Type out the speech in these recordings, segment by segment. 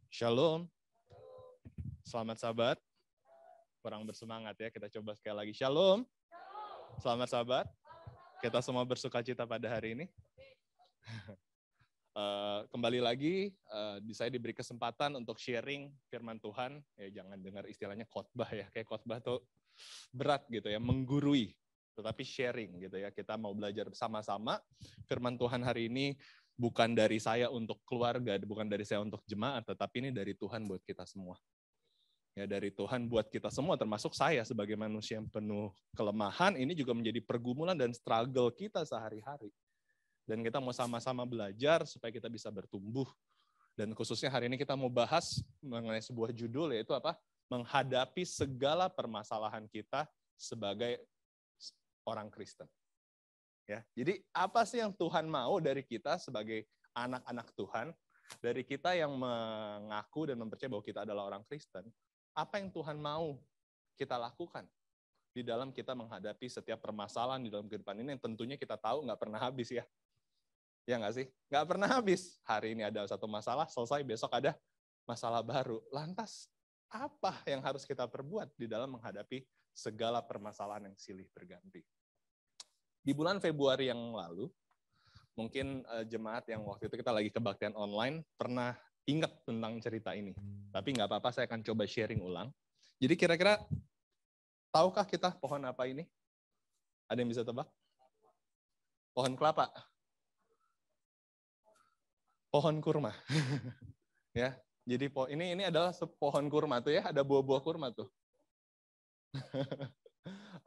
Shalom. Selamat sahabat. Kurang bersemangat ya, kita coba sekali lagi. Shalom. Selamat sahabat. Kita semua bersuka cita pada hari ini. Kembali lagi, saya diberi kesempatan untuk sharing firman Tuhan. Ya, jangan dengar istilahnya khotbah ya, kayak khotbah tuh berat gitu ya, menggurui. Tetapi sharing gitu ya, kita mau belajar bersama-sama. Firman Tuhan hari ini bukan dari saya untuk keluarga, bukan dari saya untuk jemaat, tetapi ini dari Tuhan buat kita semua. Ya, dari Tuhan buat kita semua, termasuk saya sebagai manusia yang penuh kelemahan, ini juga menjadi pergumulan dan struggle kita sehari-hari. Dan kita mau sama-sama belajar supaya kita bisa bertumbuh. Dan khususnya hari ini kita mau bahas mengenai sebuah judul, yaitu apa? Menghadapi segala permasalahan kita sebagai orang Kristen. Ya, jadi apa sih yang Tuhan mau dari kita sebagai anak-anak Tuhan, dari kita yang mengaku dan mempercayai bahwa kita adalah orang Kristen, apa yang Tuhan mau kita lakukan di dalam kita menghadapi setiap permasalahan di dalam kehidupan ini yang tentunya kita tahu nggak pernah habis ya. Ya nggak sih? Nggak pernah habis. Hari ini ada satu masalah, selesai, besok ada masalah baru. Lantas, apa yang harus kita perbuat di dalam menghadapi segala permasalahan yang silih berganti? Di bulan Februari yang lalu, mungkin jemaat yang waktu itu kita lagi kebaktian online pernah ingat tentang cerita ini. Tapi nggak apa-apa, saya akan coba sharing ulang. Jadi kira-kira, tahukah kita pohon apa ini? Ada yang bisa tebak? Pohon kelapa. Pohon kurma. Ya, jadi ini adalah pohon kurma tuh ya, ada buah-buah kurma tuh.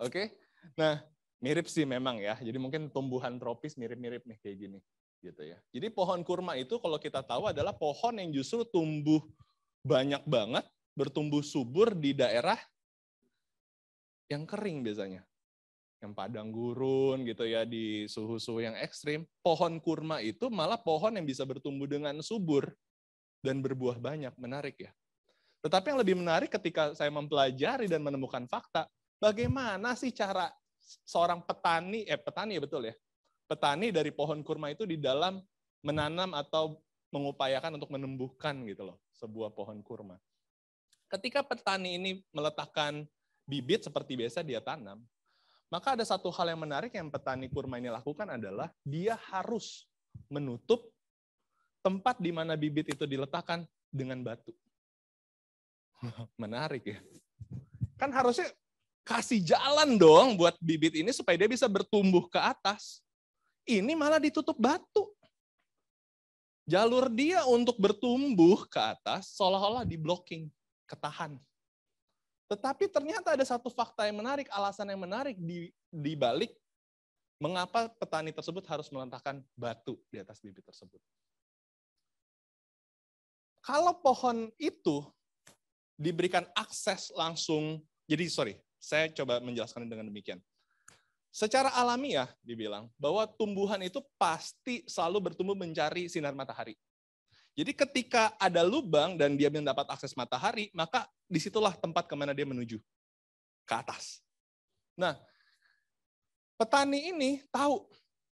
Oke, nah mirip sih memang ya. Jadi mungkin tumbuhan tropis mirip-mirip nih kayak gini, gitu ya. Jadi pohon kurma itu kalau kita tahu adalah pohon yang justru tumbuh banyak banget, bertumbuh subur di daerah yang kering biasanya. Yang padang gurun gitu ya, di suhu-suhu yang ekstrim. Pohon kurma itu malah pohon yang bisa bertumbuh dengan subur dan berbuah banyak. Menarik ya. Tetapi yang lebih menarik ketika saya mempelajari dan menemukan fakta, bagaimana sih cara seorang petani ya betul ya, petani dari pohon kurma itu di dalam menanam atau mengupayakan untuk menumbuhkan gitu loh, sebuah pohon kurma. Ketika petani ini meletakkan bibit seperti biasa dia tanam, maka ada satu hal yang menarik yang petani kurma ini lakukan adalah dia harus menutup tempat di mana bibit itu diletakkan dengan batu. Menarik ya. Kan harusnya kasih jalan dong buat bibit ini supaya dia bisa bertumbuh ke atas. Ini malah ditutup batu. Jalur dia untuk bertumbuh ke atas seolah-olah di-blocking, ketahan. Tetapi ternyata ada satu fakta yang menarik, alasan yang menarik di balik mengapa petani tersebut harus meletakkan batu di atas bibit tersebut. Kalau pohon itu diberikan akses langsung, saya coba menjelaskan dengan demikian. Secara alamiah dibilang bahwa tumbuhan itu pasti selalu bertumbuh mencari sinar matahari. Jadi ketika ada lubang dan dia mendapat akses matahari, maka disitulah tempat kemana dia menuju, ke atas. Nah, petani ini tahu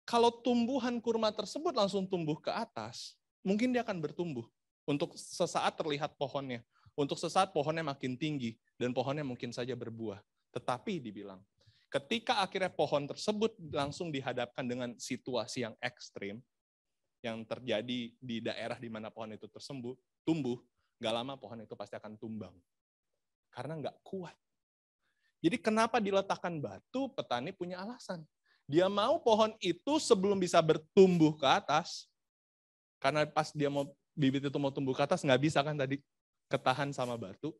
kalau tumbuhan kurma tersebut langsung tumbuh ke atas, mungkin dia akan bertumbuh. Untuk sesaat terlihat pohonnya. Untuk sesaat pohonnya makin tinggi dan pohonnya mungkin saja berbuah. Tetapi dibilang, ketika akhirnya pohon tersebut langsung dihadapkan dengan situasi yang ekstrim, yang terjadi di daerah di mana pohon itu tumbuh, nggak lama pohon itu pasti akan tumbang. Karena nggak kuat. Jadi kenapa diletakkan batu, petani punya alasan. Dia mau pohon itu sebelum bisa bertumbuh ke atas, karena pas dia bibit itu mau tumbuh ke atas, nggak bisa kan tadi ketahan sama batu.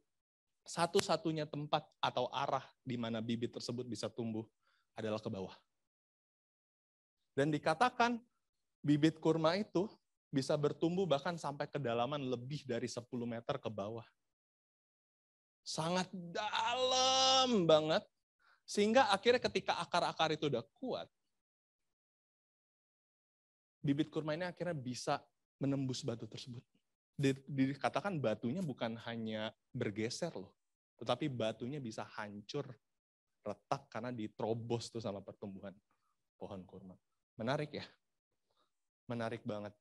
Satu-satunya tempat atau arah di mana bibit tersebut bisa tumbuh adalah ke bawah. Dan dikatakan bibit kurma itu bisa bertumbuh bahkan sampai kedalaman lebih dari 10 meter ke bawah. Sangat dalam banget. Sehingga akhirnya ketika akar-akar itu udah kuat, bibit kurma ini akhirnya bisa menembus batu tersebut. Dikatakan batunya bukan hanya bergeser loh, tetapi batunya bisa hancur, retak karena diterobos tuh sama pertumbuhan pohon kurma. Menarik ya? Menarik banget.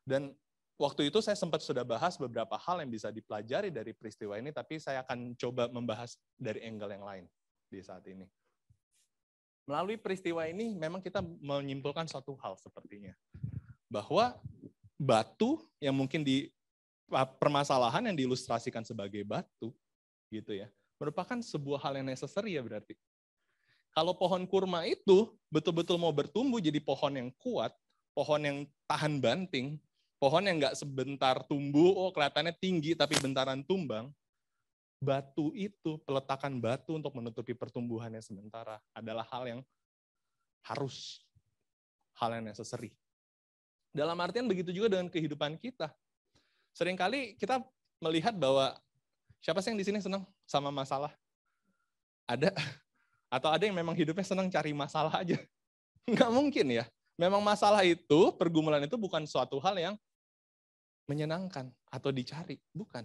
Dan waktu itu saya sempat sudah bahas beberapa hal yang bisa dipelajari dari peristiwa ini, tapi saya akan coba membahas dari angle yang lain di saat ini. Melalui peristiwa ini memang kita menyimpulkan suatu hal sepertinya. Bahwa batu yang mungkin di permasalahan yang diilustrasikan sebagai batu, gitu ya, merupakan sebuah hal yang necessary ya berarti. Kalau pohon kurma itu betul-betul mau bertumbuh jadi pohon yang kuat, pohon yang tahan banting, pohon yang nggak sebentar tumbuh, oh kelihatannya tinggi tapi bentaran tumbang, batu itu, peletakan batu untuk menutupi pertumbuhannya sementara adalah hal yang harus, hal yang necessary. Dalam artian begitu juga dengan kehidupan kita. Seringkali kita melihat bahwa siapa sih yang di sini senang sama masalah? Ada? Atau ada yang memang hidupnya senang cari masalah aja? Nggak mungkin ya. Memang masalah itu, pergumulan itu bukan suatu hal yang menyenangkan atau dicari. Bukan.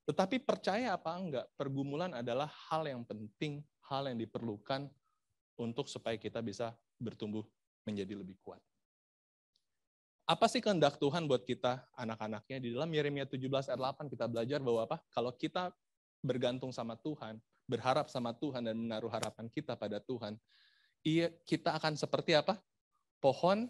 Tetapi percaya apa enggak, pergumulan adalah hal yang penting, hal yang diperlukan untuk supaya kita bisa bertumbuh menjadi lebih kuat. Apa sih kehendak Tuhan buat kita, anak-anaknya? Di dalam Yeremia 17 ayat 8 kita belajar bahwa apa? Kalau kita bergantung sama Tuhan, berharap sama Tuhan dan menaruh harapan kita pada Tuhan, kita akan seperti apa? Pohon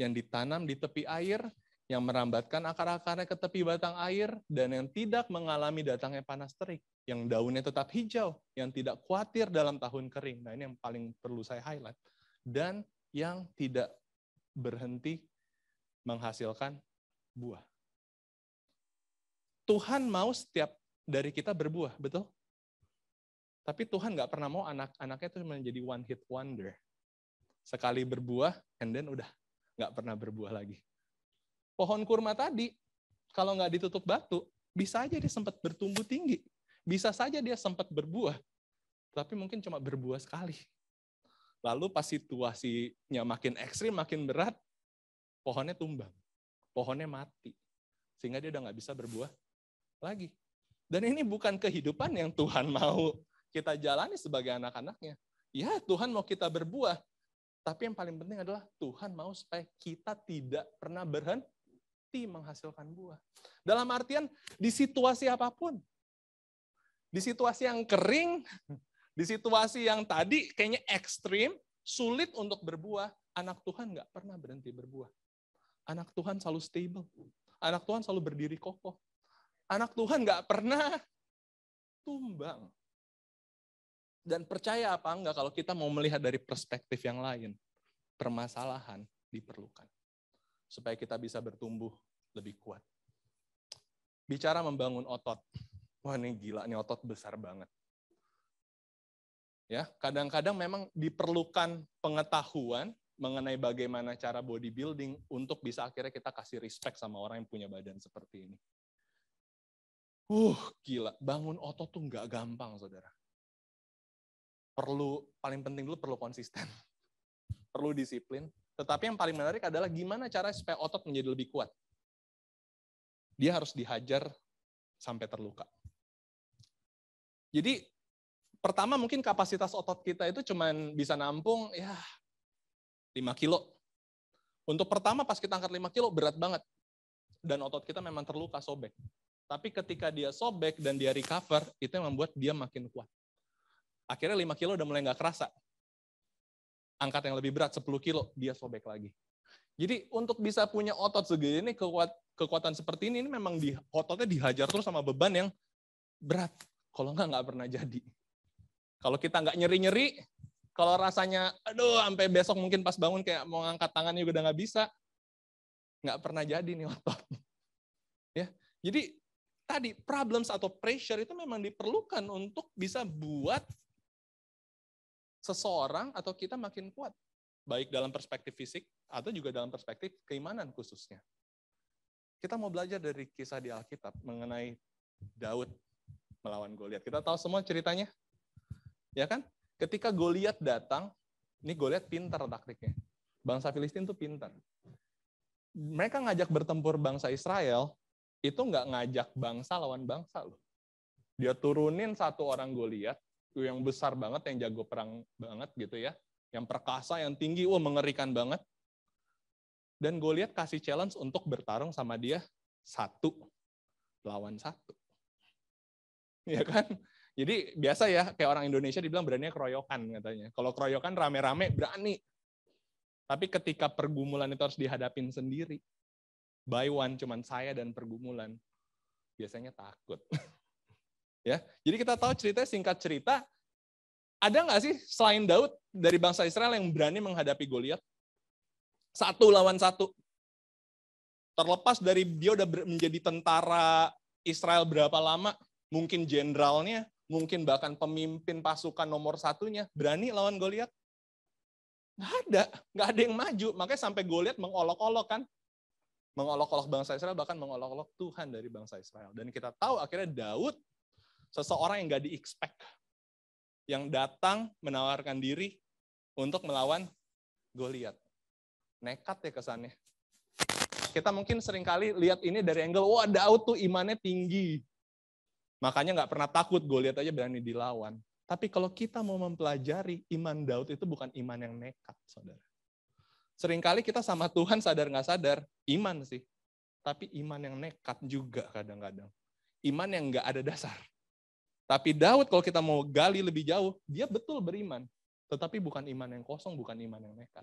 yang ditanam di tepi air, yang merambatkan akar-akarnya ke tepi batang air, dan yang tidak mengalami datangnya panas terik, yang daunnya tetap hijau, yang tidak khawatir dalam tahun kering. Nah ini yang paling perlu saya highlight. Dan yang tidak berhenti menghasilkan buah. Tuhan mau setiap dari kita berbuah, betul? Tapi Tuhan nggak pernah mau anak-anaknya itu menjadi one hit wonder. Sekali berbuah, and then udah nggak pernah berbuah lagi. Pohon kurma tadi, kalau nggak ditutup batu, bisa aja dia sempat bertumbuh tinggi. Bisa saja dia sempat berbuah, tapi mungkin cuma berbuah sekali. Lalu pas situasinya makin ekstrim, makin berat, pohonnya tumbang, pohonnya mati. Sehingga dia udah nggak bisa berbuah lagi. Dan ini bukan kehidupan yang Tuhan mau kita jalani sebagai anak-anaknya. Ya, Tuhan mau kita berbuah, tapi yang paling penting adalah Tuhan mau supaya kita tidak pernah berhenti menghasilkan buah. Dalam artian di situasi apapun. Di situasi yang kering, di situasi yang tadi kayaknya ekstrim, sulit untuk berbuah, anak Tuhan nggak pernah berhenti berbuah. Anak Tuhan selalu stable. Anak Tuhan selalu berdiri kokoh. Anak Tuhan nggak pernah tumbang. Dan percaya apa enggak kalau kita mau melihat dari perspektif yang lain, permasalahan diperlukan. Supaya kita bisa bertumbuh lebih kuat. Bicara membangun otot. Wah ini gila, ini otot besar banget. Ya, kadang-kadang memang diperlukan pengetahuan mengenai bagaimana cara bodybuilding untuk bisa akhirnya kita kasih respect sama orang yang punya badan seperti ini. Gila, bangun otot tuh nggak gampang, saudara. Paling penting dulu perlu konsisten. Perlu disiplin. Tetapi yang paling menarik adalah gimana cara supaya otot menjadi lebih kuat. Dia harus dihajar sampai terluka. Jadi, pertama mungkin kapasitas otot kita itu cuma bisa nampung ya 5 kilo. Untuk pertama pas kita angkat 5 kilo berat banget. Dan otot kita memang terluka, sobek. Tapi ketika dia sobek dan dia recover, itu yang membuat dia makin kuat. Akhirnya 5 kilo udah mulai nggak kerasa. Angkat yang lebih berat 10 kilo, dia sobek lagi. Jadi untuk bisa punya otot segini, kekuatan seperti ini memang ototnya dihajar terus sama beban yang berat. Kalau nggak pernah jadi. Kalau kita nggak nyeri-nyeri, kalau rasanya, aduh sampai besok mungkin pas bangun kayak mau ngangkat tangannya udah nggak bisa, nggak pernah jadi nih otot. Ya, jadi tadi problems atau pressure itu memang diperlukan untuk bisa buat seseorang atau kita makin kuat. Baik dalam perspektif fisik atau juga dalam perspektif keimanan khususnya. Kita mau belajar dari kisah di Alkitab mengenai Daud melawan Goliat. Kita tahu semua ceritanya. Ya kan? Ketika Goliat datang, ini Goliat pintar taktiknya. Bangsa Filistin tuh pintar. Mereka ngajak bertempur bangsa Israel, itu nggak ngajak bangsa lawan bangsa loh. Dia turunin satu orang Goliat, yang besar banget, yang jago perang banget gitu ya, yang perkasa, yang tinggi, mengerikan banget. Dan Goliat kasih challenge untuk bertarung sama dia 1 lawan 1. Ya kan? Jadi biasa ya, kayak orang Indonesia dibilang beraninya keroyokan katanya. Kalau keroyokan rame-rame berani. Tapi ketika pergumulan itu harus dihadapin sendiri, by one cuman saya dan pergumulan, biasanya takut. Ya, jadi kita tahu ceritanya, singkat cerita, ada nggak sih selain Daud dari bangsa Israel yang berani menghadapi Goliat? 1 lawan 1. Terlepas dari dia udah menjadi tentara Israel berapa lama, mungkin jenderalnya, mungkin bahkan pemimpin pasukan nomor 1-nya, berani lawan Goliat? Nggak ada yang maju. Makanya sampai Goliat mengolok-olok kan. Mengolok-olok bangsa Israel, bahkan mengolok-olok Tuhan dari bangsa Israel. Dan kita tahu akhirnya Daud, seseorang yang nggak di-expect, yang datang menawarkan diri untuk melawan Goliat. Nekat ya kesannya. Kita mungkin seringkali lihat ini dari angle, wah Daud tuh imannya tinggi. Makanya nggak pernah takut, Goliat aja berani dilawan. Tapi kalau kita mau mempelajari, iman Daud itu bukan iman yang nekat, saudara. Seringkali kita sama Tuhan sadar nggak sadar, iman sih. Tapi iman yang nekat juga kadang-kadang. Iman yang nggak ada dasar. Tapi Daud kalau kita mau gali lebih jauh, dia betul beriman. Tetapi bukan iman yang kosong, bukan iman yang nekat.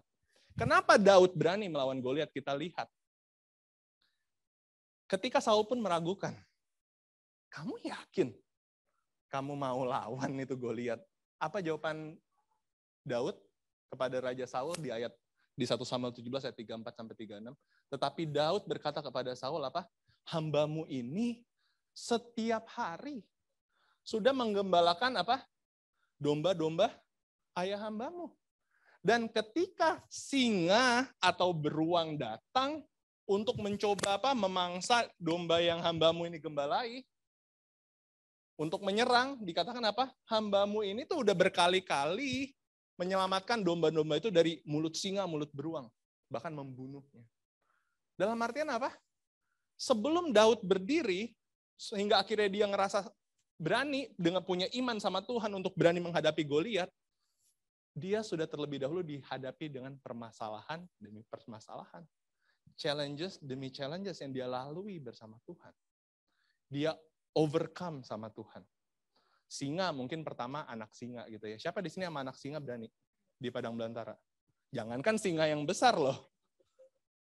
Kenapa Daud berani melawan Goliat? Kita lihat. Ketika Saul pun meragukan, kamu yakin kamu mau lawan itu Goliat? Apa jawaban Daud kepada Raja Saul di 1 Samuel 17 ayat 34 sampai 36? Tetapi Daud berkata kepada Saul apa? Hambamu ini setiap hari sudah menggembalakan apa? Domba-domba ayah hambamu. Dan ketika singa atau beruang datang untuk mencoba apa? Memangsa domba yang hambamu ini gembalai, untuk menyerang, dikatakan apa? Hambamu ini tuh udah berkali-kali menyelamatkan domba-domba itu dari mulut singa, mulut beruang. Bahkan membunuhnya. Dalam artian apa? Sebelum Daud berdiri, sehingga akhirnya dia ngerasa berani dengan punya iman sama Tuhan untuk berani menghadapi Goliat, dia sudah terlebih dahulu dihadapi dengan permasalahan demi permasalahan. Challenges demi challenges yang dia lalui bersama Tuhan. Dia overcome sama Tuhan. Singa mungkin pertama anak singa gitu ya. Siapa di sini sama anak singa berani di padang belantara? Jangankan singa yang besar loh.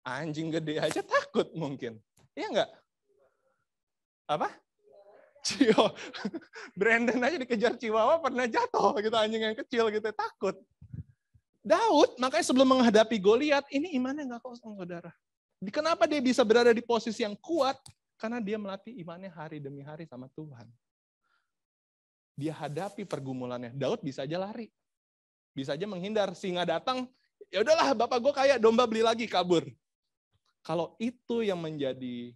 Anjing gede aja takut mungkin. Iya enggak? Apa? Cio. Brandon aja dikejar Chihuahua pernah jatuh gitu, anjing yang kecil gitu, takut. Daud makanya sebelum menghadapi Goliat, ini imannya enggak kosong, saudara. Kenapa dia bisa berada di posisi yang kuat? Karena dia melatih imannya hari demi hari sama Tuhan. Dia hadapi pergumulannya. Daud bisa aja lari. Bisa aja menghindar. Singa datang, ya udahlah bapak gue kaya, domba beli lagi, kabur. Kalau itu yang menjadi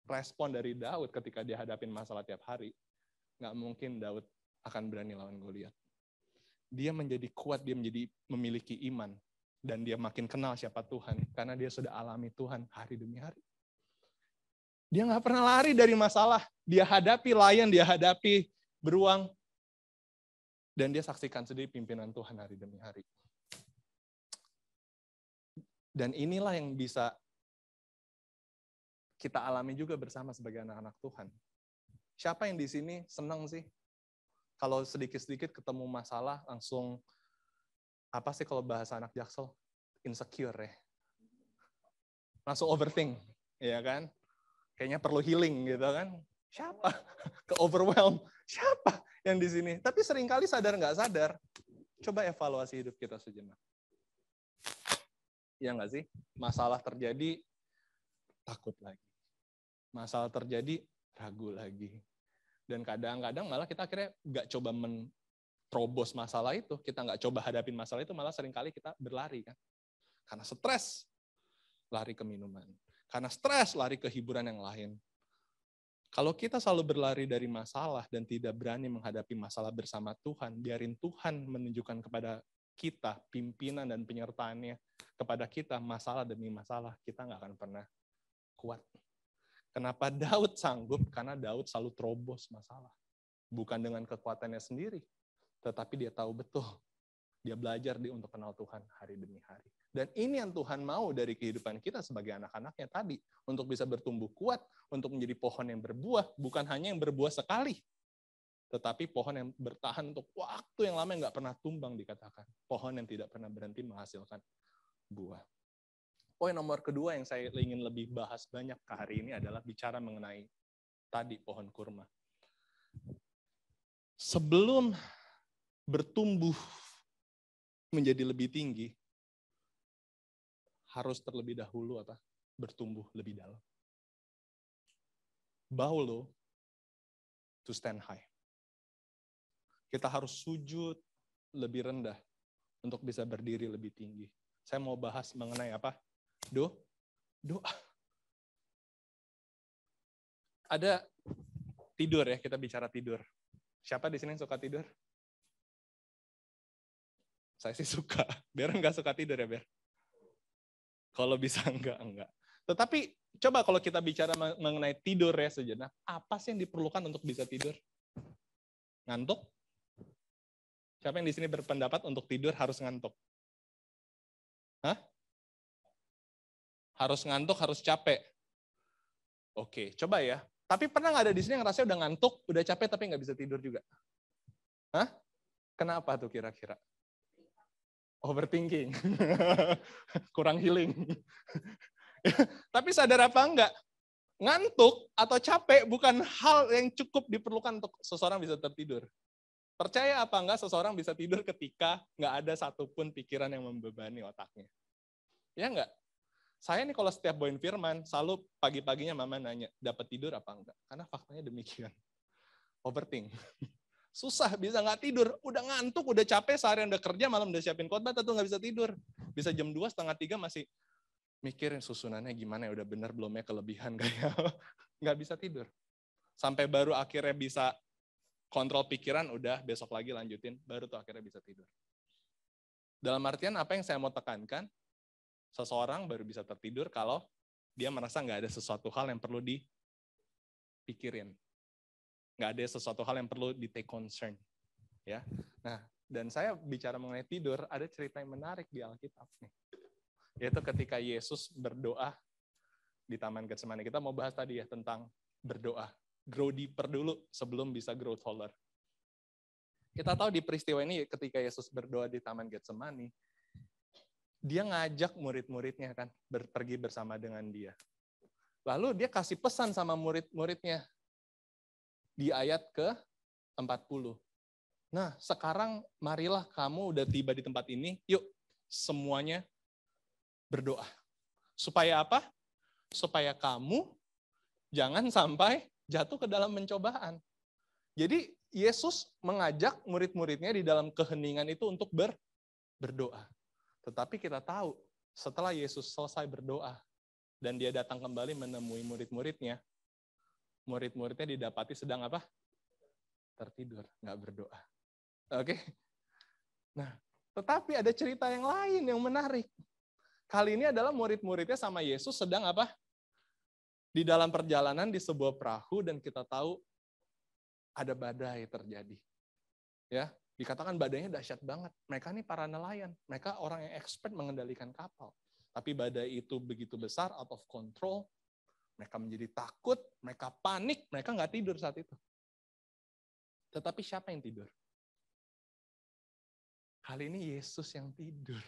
respon dari Daud ketika dia hadapin masalah tiap hari, nggak mungkin Daud akan berani lawan Goliat. Dia menjadi kuat, dia menjadi memiliki iman. Dan dia makin kenal siapa Tuhan. Karena dia sudah alami Tuhan hari demi hari. Dia nggak pernah lari dari masalah. Dia hadapi lion, dia hadapi beruang. Dan dia saksikan sendiri pimpinan Tuhan hari demi hari. Dan inilah yang bisa kita alami juga bersama sebagai anak-anak Tuhan. Siapa yang di sini senang sih? Kalau sedikit-sedikit ketemu masalah, langsung, apa sih kalau bahasa anak Jaksel? Insecure ya. Langsung overthink, ya kan? Kayaknya perlu healing gitu kan. Siapa? Ke-overwhelm. Siapa yang di sini? Tapi seringkali sadar nggak sadar, coba evaluasi hidup kita sejenak. Ya nggak sih? Masalah terjadi, takut lagi. Masalah terjadi, ragu lagi. Dan kadang-kadang malah kita akhirnya nggak coba menerobos masalah itu, kita nggak coba hadapin masalah itu, malah seringkali kita berlari kan. Karena stres, lari ke minuman. Karena stres, lari ke hiburan yang lain. Kalau kita selalu berlari dari masalah dan tidak berani menghadapi masalah bersama Tuhan, biarin Tuhan menunjukkan kepada kita, pimpinan dan penyertaannya kepada kita, masalah demi masalah, kita nggak akan pernah kuat. Kenapa Daud sanggup? Karena Daud selalu terobos masalah. Bukan dengan kekuatannya sendiri, tetapi dia tahu betul Dia belajar untuk kenal Tuhan hari demi hari. Dan ini yang Tuhan mau dari kehidupan kita sebagai anak-anaknya tadi. Untuk bisa bertumbuh kuat, untuk menjadi pohon yang berbuah, bukan hanya yang berbuah sekali. Tetapi pohon yang bertahan untuk waktu yang lama yang nggak pernah tumbang dikatakan. Pohon yang tidak pernah berhenti menghasilkan buah. Poin nomor kedua yang saya ingin lebih bahas banyak ke hari ini adalah bicara mengenai tadi pohon kurma. Sebelum bertumbuh menjadi lebih tinggi, harus terlebih dahulu bertumbuh lebih dalam. Bow low to stand high. Kita harus sujud lebih rendah untuk bisa berdiri lebih tinggi. Saya mau bahas mengenai doa. Ada tidur ya, kita bicara tidur. Siapa di sini yang suka tidur? Saya sih suka. Ber nggak suka tidur ya, Ber? Kalau bisa enggak. Tetapi coba kalau kita bicara mengenai tidur ya sejenak, apa sih yang diperlukan untuk bisa tidur? Ngantuk? Siapa yang di sini berpendapat untuk tidur harus ngantuk? Hah? Harus ngantuk, harus capek. Oke, coba ya. Tapi pernah nggak ada di sini yang rasanya udah ngantuk, udah capek tapi nggak bisa tidur juga? Hah? Kenapa tuh kira-kira? Overthinking. Kurang healing. Tapi sadar apa enggak? Ngantuk atau capek bukan hal yang cukup diperlukan untuk seseorang bisa tertidur. Percaya apa enggak seseorang bisa tidur ketika nggak ada satupun pikiran yang membebani otaknya? Ya enggak? Saya nih kalau setiap bawain firman, selalu pagi-paginya mama nanya, dapat tidur apa enggak? Karena faktanya demikian. Overthink. Susah, bisa nggak tidur. Udah ngantuk, udah capek, seharian udah kerja, malam udah siapin khotbah, tentu nggak bisa tidur. Bisa jam 2, setengah 3 masih mikirin susunannya gimana ya, udah bener belum ya, kelebihan kayak nggak bisa tidur. Sampai baru akhirnya bisa kontrol pikiran, udah besok lagi lanjutin, baru tuh akhirnya bisa tidur. Dalam artian apa yang saya mau tekankan, seseorang baru bisa tertidur kalau dia merasa nggak ada sesuatu hal yang perlu dipikirin. Nggak ada sesuatu hal yang perlu di-take concern. Ya. Nah, dan saya bicara mengenai tidur, ada cerita yang menarik di Alkitab nih. Yaitu ketika Yesus berdoa di Taman Getsemani. Kita mau bahas tadi ya tentang berdoa. Grow deeper dulu sebelum bisa grow taller. Kita tahu di peristiwa ini ketika Yesus berdoa di Taman Getsemani, dia ngajak murid-muridnya kan pergi bersama dengan dia. Lalu dia kasih pesan sama murid-muridnya di ayat ke-40. Nah, sekarang marilah kamu udah tiba di tempat ini, yuk semuanya berdoa. Supaya apa? Supaya kamu jangan sampai jatuh ke dalam pencobaan. Jadi Yesus mengajak murid-muridnya di dalam keheningan itu untuk berdoa. Tetapi kita tahu, setelah Yesus selesai berdoa, dan dia datang kembali menemui murid-muridnya, murid-muridnya didapati sedang apa? Tertidur, nggak berdoa. Oke? Nah, tetapi ada cerita yang lain yang menarik. Kali ini adalah murid-muridnya sama Yesus sedang apa? Di dalam perjalanan di sebuah perahu dan kita tahu ada badai terjadi. Ya, dikatakan badainya dahsyat banget. Mereka ini para nelayan, mereka orang yang expert mengendalikan kapal. Tapi badai itu begitu besar, out of control. Mereka menjadi takut, mereka panik, mereka nggak tidur saat itu. Tetapi siapa yang tidur? Kali ini Yesus yang tidur.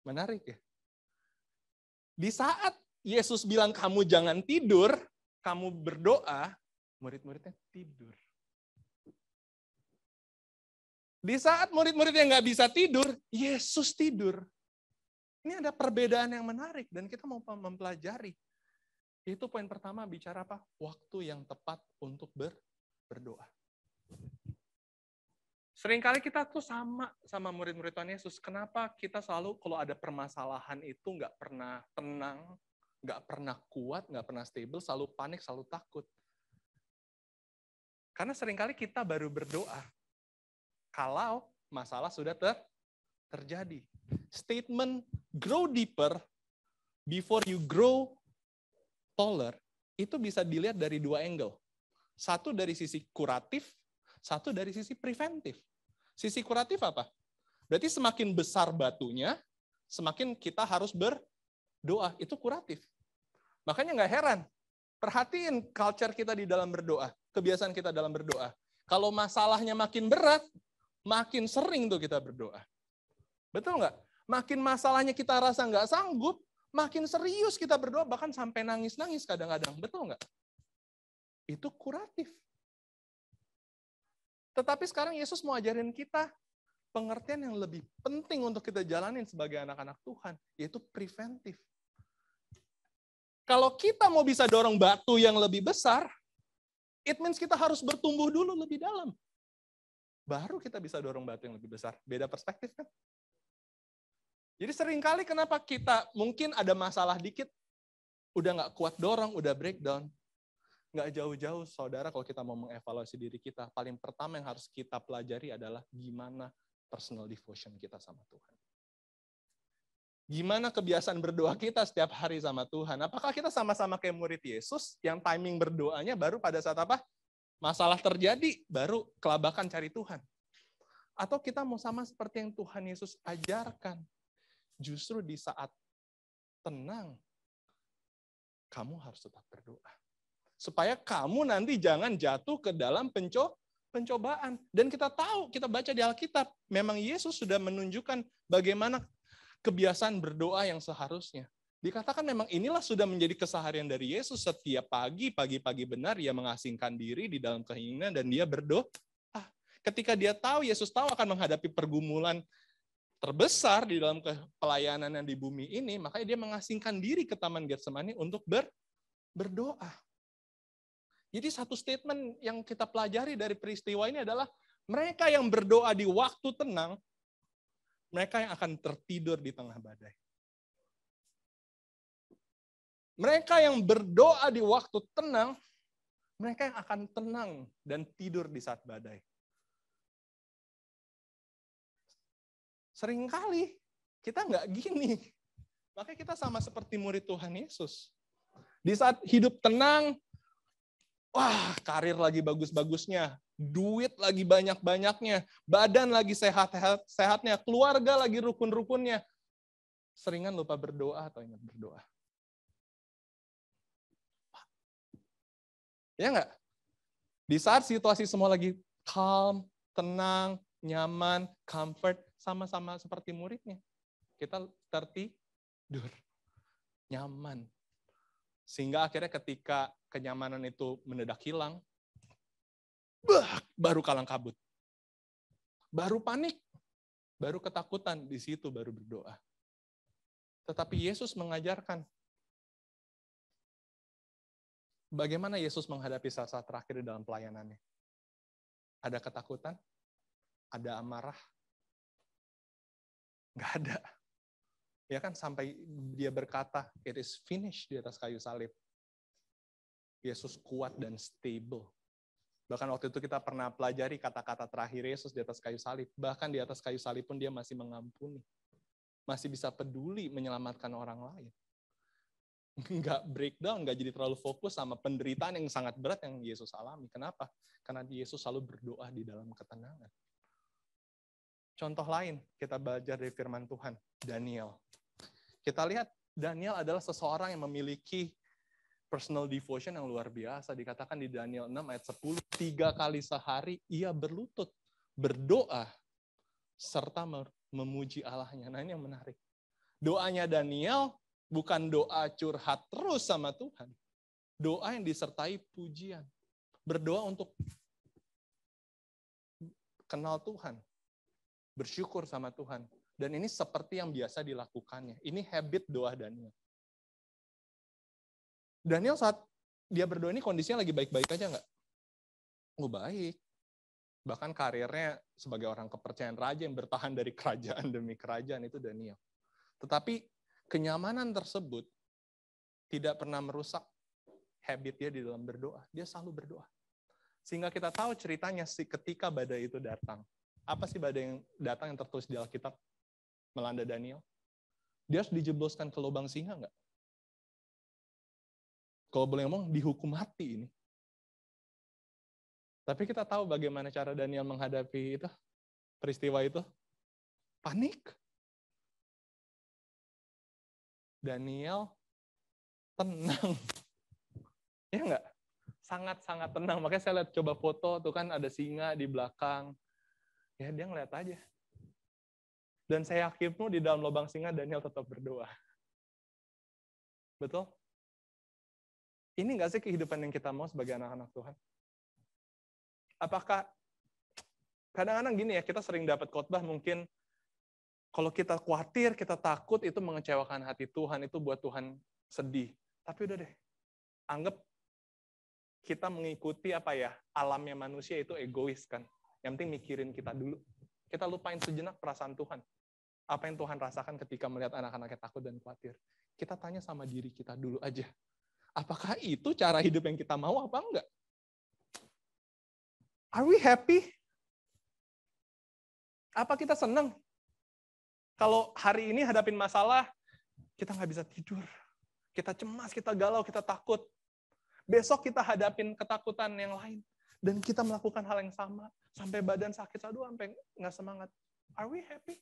Menarik ya? Di saat Yesus bilang kamu jangan tidur, kamu berdoa, murid-muridnya tidur. Di saat murid-muridnya nggak bisa tidur, Yesus tidur. Ini ada perbedaan yang menarik dan kita mau mempelajari. Itu poin pertama bicara apa? Waktu yang tepat untuk berdoa. Seringkali kita tuh sama murid-murid Tuhan Yesus. Kenapa kita selalu kalau ada permasalahan itu nggak pernah tenang, nggak pernah kuat, nggak pernah stable, selalu panik, selalu takut. Karena seringkali kita baru berdoa kalau masalah sudah terjadi. Statement grow deeper before you grow taller itu bisa dilihat dari dua angle. Satu dari sisi kuratif, satu dari sisi preventif. Sisi kuratif apa? Berarti semakin besar batunya, semakin kita harus berdoa. Itu kuratif. Makanya nggak heran. Perhatiin culture kita di dalam berdoa. Kebiasaan kita dalam berdoa. Kalau masalahnya makin berat, makin sering tuh kita berdoa. Betul nggak? Makin masalahnya kita rasa nggak sanggup, makin serius kita berdoa, bahkan sampai nangis-nangis kadang-kadang. Betul nggak? Itu kuratif. Tetapi sekarang Yesus mau ajarin kita pengertian yang lebih penting untuk kita jalanin sebagai anak-anak Tuhan, yaitu preventif. Kalau kita mau bisa dorong batu yang lebih besar, it means kita harus bertumbuh dulu lebih dalam. Baru kita bisa dorong batu yang lebih besar. Beda perspektif kan? Jadi seringkali kenapa kita mungkin ada masalah dikit, udah nggak kuat dorong, udah breakdown. Nggak jauh-jauh, saudara, kalau kita mau mengevaluasi diri kita, paling pertama yang harus kita pelajari adalah gimana personal devotion kita sama Tuhan. Gimana kebiasaan berdoa kita setiap hari sama Tuhan? Apakah kita sama-sama kayak murid Yesus yang timing berdoanya baru pada saat apa? Masalah terjadi, baru kelabakan cari Tuhan. Atau kita mau sama seperti yang Tuhan Yesus ajarkan. Justru di saat tenang, kamu harus tetap berdoa. Supaya kamu nanti jangan jatuh ke dalam pencobaan. Dan kita tahu, kita baca di Alkitab, memang Yesus sudah menunjukkan bagaimana kebiasaan berdoa yang seharusnya. Dikatakan memang inilah sudah menjadi keseharian dari Yesus. Setiap pagi benar, ia mengasingkan diri di dalam keinginan dan dia berdoa. Ketika dia tahu, Yesus tahu akan menghadapi pergumulan terbesar di dalam pelayanan yang di bumi ini, makanya dia mengasingkan diri ke Taman Getsemani untuk berdoa. Jadi satu statement yang kita pelajari dari peristiwa ini adalah mereka yang berdoa di waktu tenang, mereka yang akan tertidur di tengah badai. Mereka yang berdoa di waktu tenang, mereka yang akan tenang dan tidur di saat badai. Seringkali kita nggak gini. Makanya kita sama seperti murid Tuhan Yesus. Di saat hidup tenang, wah, karir lagi bagus-bagusnya, duit lagi banyak-banyaknya, badan lagi sehat-sehatnya, keluarga lagi rukun-rukunnya. Seringan lupa berdoa atau ingat berdoa. Ya nggak? Di saat situasi semua lagi calm, tenang, nyaman, comfort, sama-sama seperti muridnya. Kita tertidur, nyaman. Sehingga akhirnya ketika kenyamanan itu mendadak hilang, baru kalang kabut. Baru panik, baru ketakutan, di situ baru berdoa. Tetapi Yesus mengajarkan bagaimana Yesus menghadapi saat-saat terakhir di dalam pelayanannya. Ada ketakutan? Ada amarah? Nggak ada. Ya kan, sampai dia berkata, it is finished di atas kayu salib. Yesus kuat dan stable. Bahkan waktu itu kita pernah pelajari kata-kata terakhir Yesus di atas kayu salib. Bahkan di atas kayu salib pun dia masih mengampuni. Masih bisa peduli menyelamatkan orang lain. Nggak breakdown, nggak jadi terlalu fokus sama penderitaan yang sangat berat yang Yesus alami. Kenapa? Karena Yesus selalu berdoa di dalam ketenangan. Contoh lain, kita belajar dari firman Tuhan, Daniel. Kita lihat, Daniel adalah seseorang yang memiliki personal devotion yang luar biasa. Dikatakan di Daniel 6 ayat 10, 3 kali sehari ia berlutut, berdoa, serta memuji Allahnya. Nah, ini yang menarik. Doanya Daniel bukan doa curhat terus sama Tuhan. Doa yang disertai pujian. Berdoa untuk kenal Tuhan. Bersyukur sama Tuhan. Dan ini seperti yang biasa dilakukannya. Ini habit doa Daniel. Daniel saat dia berdoa ini kondisinya lagi baik-baik aja nggak? Oh, baik. Bahkan karirnya sebagai orang kepercayaan raja yang bertahan dari kerajaan demi kerajaan itu Daniel. Tetapi kenyamanan tersebut tidak pernah merusak habit dia di dalam berdoa. Dia selalu berdoa. Sehingga kita tahu ceritanya ketika badai itu datang. Apa sih badai yang datang yang tertulis di Alkitab melanda Daniel? Dia harus dijebloskan ke lubang singa nggak? Kalau boleh ngomong, dihukum mati ini. Tapi kita tahu bagaimana cara Daniel menghadapi itu, peristiwa itu. Panik. Daniel tenang. Ya enggak? Sangat-sangat tenang. Makanya saya lihat coba foto, tuh kan ada singa di belakang. Ya dia ngeliat aja. Dan saya yakin tuh di dalam lubang singa Daniel tetap berdoa. Betul? Ini nggak sih kehidupan yang kita mau sebagai anak-anak Tuhan? Apakah kadang-kadang gini ya, kita sering dapat khotbah mungkin kalau kita khawatir, kita takut, itu mengecewakan hati Tuhan, itu buat Tuhan sedih. Tapi udah deh, anggap kita mengikuti alamnya manusia itu egois kan. Yang penting mikirin kita dulu. Kita lupain sejenak perasaan Tuhan. Apa yang Tuhan rasakan ketika melihat anak-anaknya takut dan khawatir. Kita tanya sama diri kita dulu aja. Apakah itu cara hidup yang kita mau apa enggak? Are we happy? Apa kita senang? Kalau hari ini hadapin masalah, kita nggak bisa tidur. Kita cemas, kita galau, kita takut. Besok kita hadapin ketakutan yang lain. Dan kita melakukan hal yang sama. Sampai badan sakit, sampai nggak semangat. Are we happy?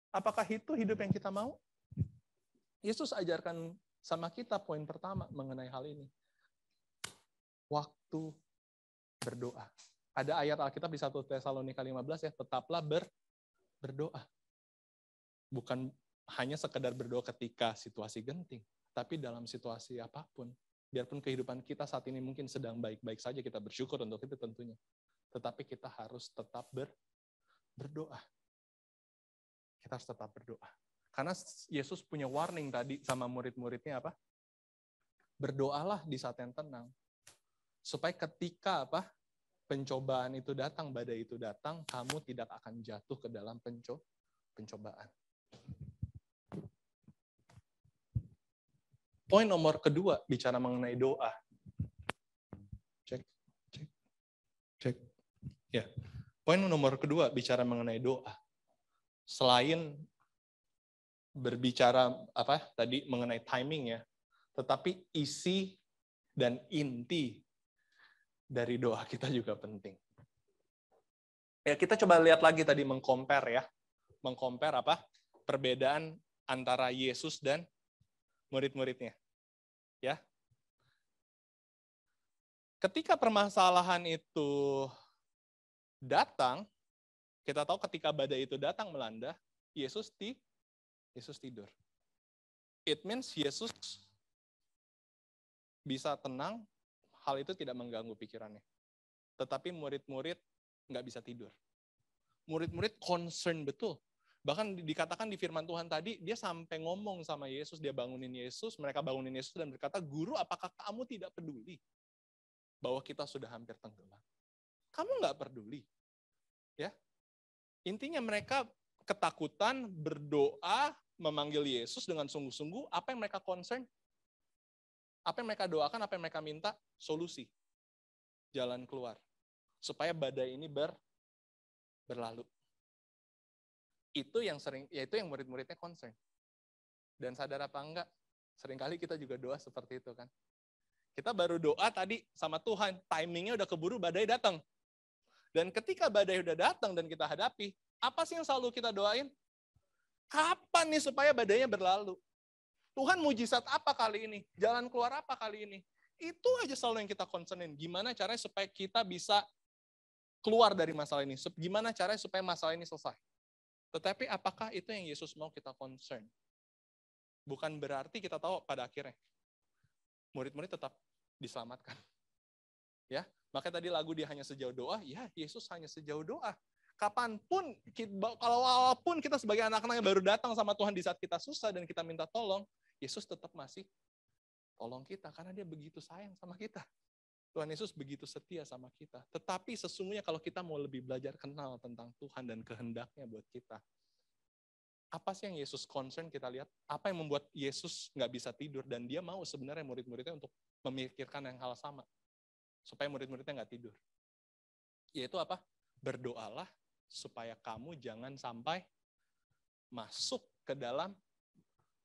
Apakah itu hidup yang kita mau? Yesus ajarkan sama kita poin pertama mengenai hal ini. Waktu berdoa. Ada ayat Alkitab di 1 Tesalonika 15 ya, tetaplah berdoa. Bukan hanya sekedar berdoa ketika situasi genting, tapi dalam situasi apapun. Biarpun kehidupan kita saat ini mungkin sedang baik-baik saja, kita bersyukur untuk itu tentunya. Tetapi kita harus tetap berdoa. Kita harus tetap berdoa. Karena Yesus punya warning tadi sama murid-muridnya apa? Berdoalah di saat yang tenang. Supaya ketika pencobaan itu datang, badai itu datang, kamu tidak akan jatuh ke dalam pencobaan. Poin nomor kedua bicara mengenai doa. Cek. Ya. Poin nomor kedua bicara mengenai doa. Selain berbicara tadi mengenai timing ya, tetapi isi dan inti dari doa kita juga penting. Ya, kita coba lihat lagi tadi mengcompare ya. Mengcompare perbedaan antara Yesus dan murid-muridnya. Ya. Ketika permasalahan itu datang, kita tahu ketika badai itu datang melanda, Yesus tidur. It means Yesus bisa tenang, hal itu tidak mengganggu pikirannya. Tetapi murid-murid nggak bisa tidur. Murid-murid concern betul. Bahkan dikatakan di firman Tuhan tadi, dia sampai ngomong sama Yesus, dia bangunin Yesus, mereka bangunin Yesus dan berkata, "Guru, apakah kamu tidak peduli bahwa kita sudah hampir tenggelam?" Kamu nggak peduli. Ya. Intinya mereka ketakutan, berdoa, memanggil Yesus dengan sungguh-sungguh. Apa yang mereka concern? Apa yang mereka doakan, apa yang mereka minta? Solusi. Jalan keluar. Supaya badai ini berlalu. Itu yang murid-muridnya concern. Dan sadar apa enggak? Seringkali kita juga doa seperti itu kan. Kita baru doa tadi sama Tuhan, timingnya udah keburu badai datang. Dan ketika badai udah datang dan kita hadapi, apa sih yang selalu kita doain? Kapan nih supaya badainya berlalu? Tuhan mujizat apa kali ini? Jalan keluar apa kali ini? Itu aja selalu yang kita concernin. Gimana caranya supaya kita bisa keluar dari masalah ini? Gimana caranya supaya masalah ini selesai? Tetapi apakah itu yang Yesus mau kita concern? Bukan berarti kita tahu pada akhirnya murid-murid tetap diselamatkan. Ya, makanya tadi lagu dia hanya sejauh doa, ya Yesus hanya sejauh doa. Kapanpun, walaupun kita sebagai anak-anak yang baru datang sama Tuhan di saat kita susah dan kita minta tolong, Yesus tetap masih tolong kita karena dia begitu sayang sama kita. Tuhan Yesus begitu setia sama kita. Tetapi sesungguhnya kalau kita mau lebih belajar kenal tentang Tuhan dan kehendaknya buat kita, apa sih yang Yesus concern kita lihat? Apa yang membuat Yesus nggak bisa tidur dan dia mau sebenarnya murid-muridnya untuk memikirkan yang hal sama supaya murid-muridnya nggak tidur? Yaitu apa? Berdoalah supaya kamu jangan sampai masuk ke dalam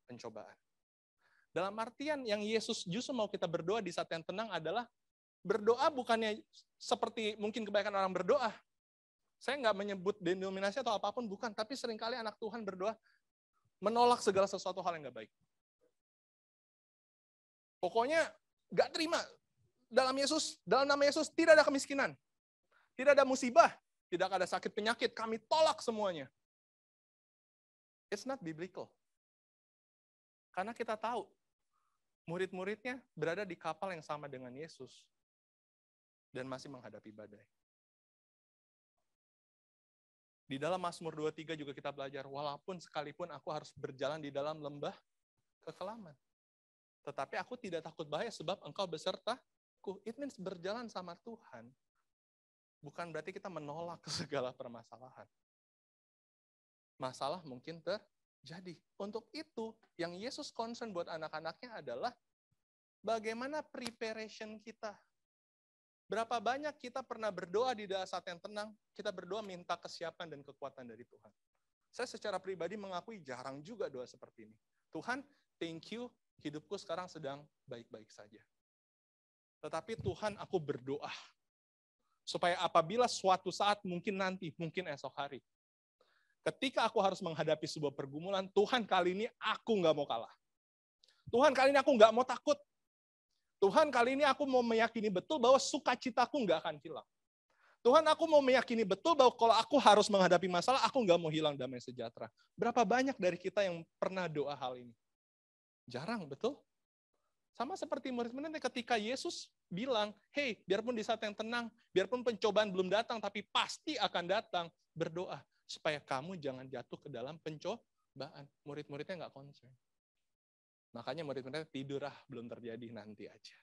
pencobaan. Dalam artian yang Yesus justru mau kita berdoa di saat yang tenang adalah berdoa bukannya seperti mungkin kebanyakan orang berdoa. Saya nggak menyebut denominasi atau apapun, bukan. Tapi seringkali anak Tuhan berdoa menolak segala sesuatu hal yang nggak baik. Pokoknya nggak terima. Dalam nama Yesus tidak ada kemiskinan. Tidak ada musibah. Tidak ada sakit penyakit. Kami tolak semuanya. It's not biblical. Karena kita tahu, murid-muridnya berada di kapal yang sama dengan Yesus. Dan masih menghadapi badai. Di dalam Mazmur 23 juga kita belajar, walaupun sekalipun aku harus berjalan di dalam lembah kekelaman. Tetapi aku tidak takut bahaya sebab engkau besertaku. It means berjalan sama Tuhan. Bukan berarti kita menolak segala permasalahan. Masalah mungkin terjadi. Untuk itu, yang Yesus concern buat anak-anaknya adalah bagaimana preparation kita. Berapa banyak kita pernah berdoa di saat yang tenang, kita berdoa minta kesiapan dan kekuatan dari Tuhan. Saya secara pribadi mengakui jarang juga doa seperti ini. Tuhan, thank you, hidupku sekarang sedang baik-baik saja. Tetapi Tuhan, aku berdoa, supaya apabila suatu saat, mungkin nanti, mungkin esok hari, ketika aku harus menghadapi sebuah pergumulan, Tuhan kali ini aku nggak mau kalah. Tuhan kali ini aku nggak mau takut. Tuhan kali ini aku mau meyakini betul bahwa sukacitaku nggak akan hilang. Tuhan aku mau meyakini betul bahwa kalau aku harus menghadapi masalah, aku nggak mau hilang damai sejahtera. Berapa banyak dari kita yang pernah doa hal ini? Jarang, betul? Sama seperti murid-murid ketika Yesus bilang, hey, biarpun di saat yang tenang, biarpun pencobaan belum datang, tapi pasti akan datang, berdoa. Supaya kamu jangan jatuh ke dalam pencobaan. Murid-muridnya nggak concern. Makanya murid-muridnya tidur, belum terjadi, nanti aja.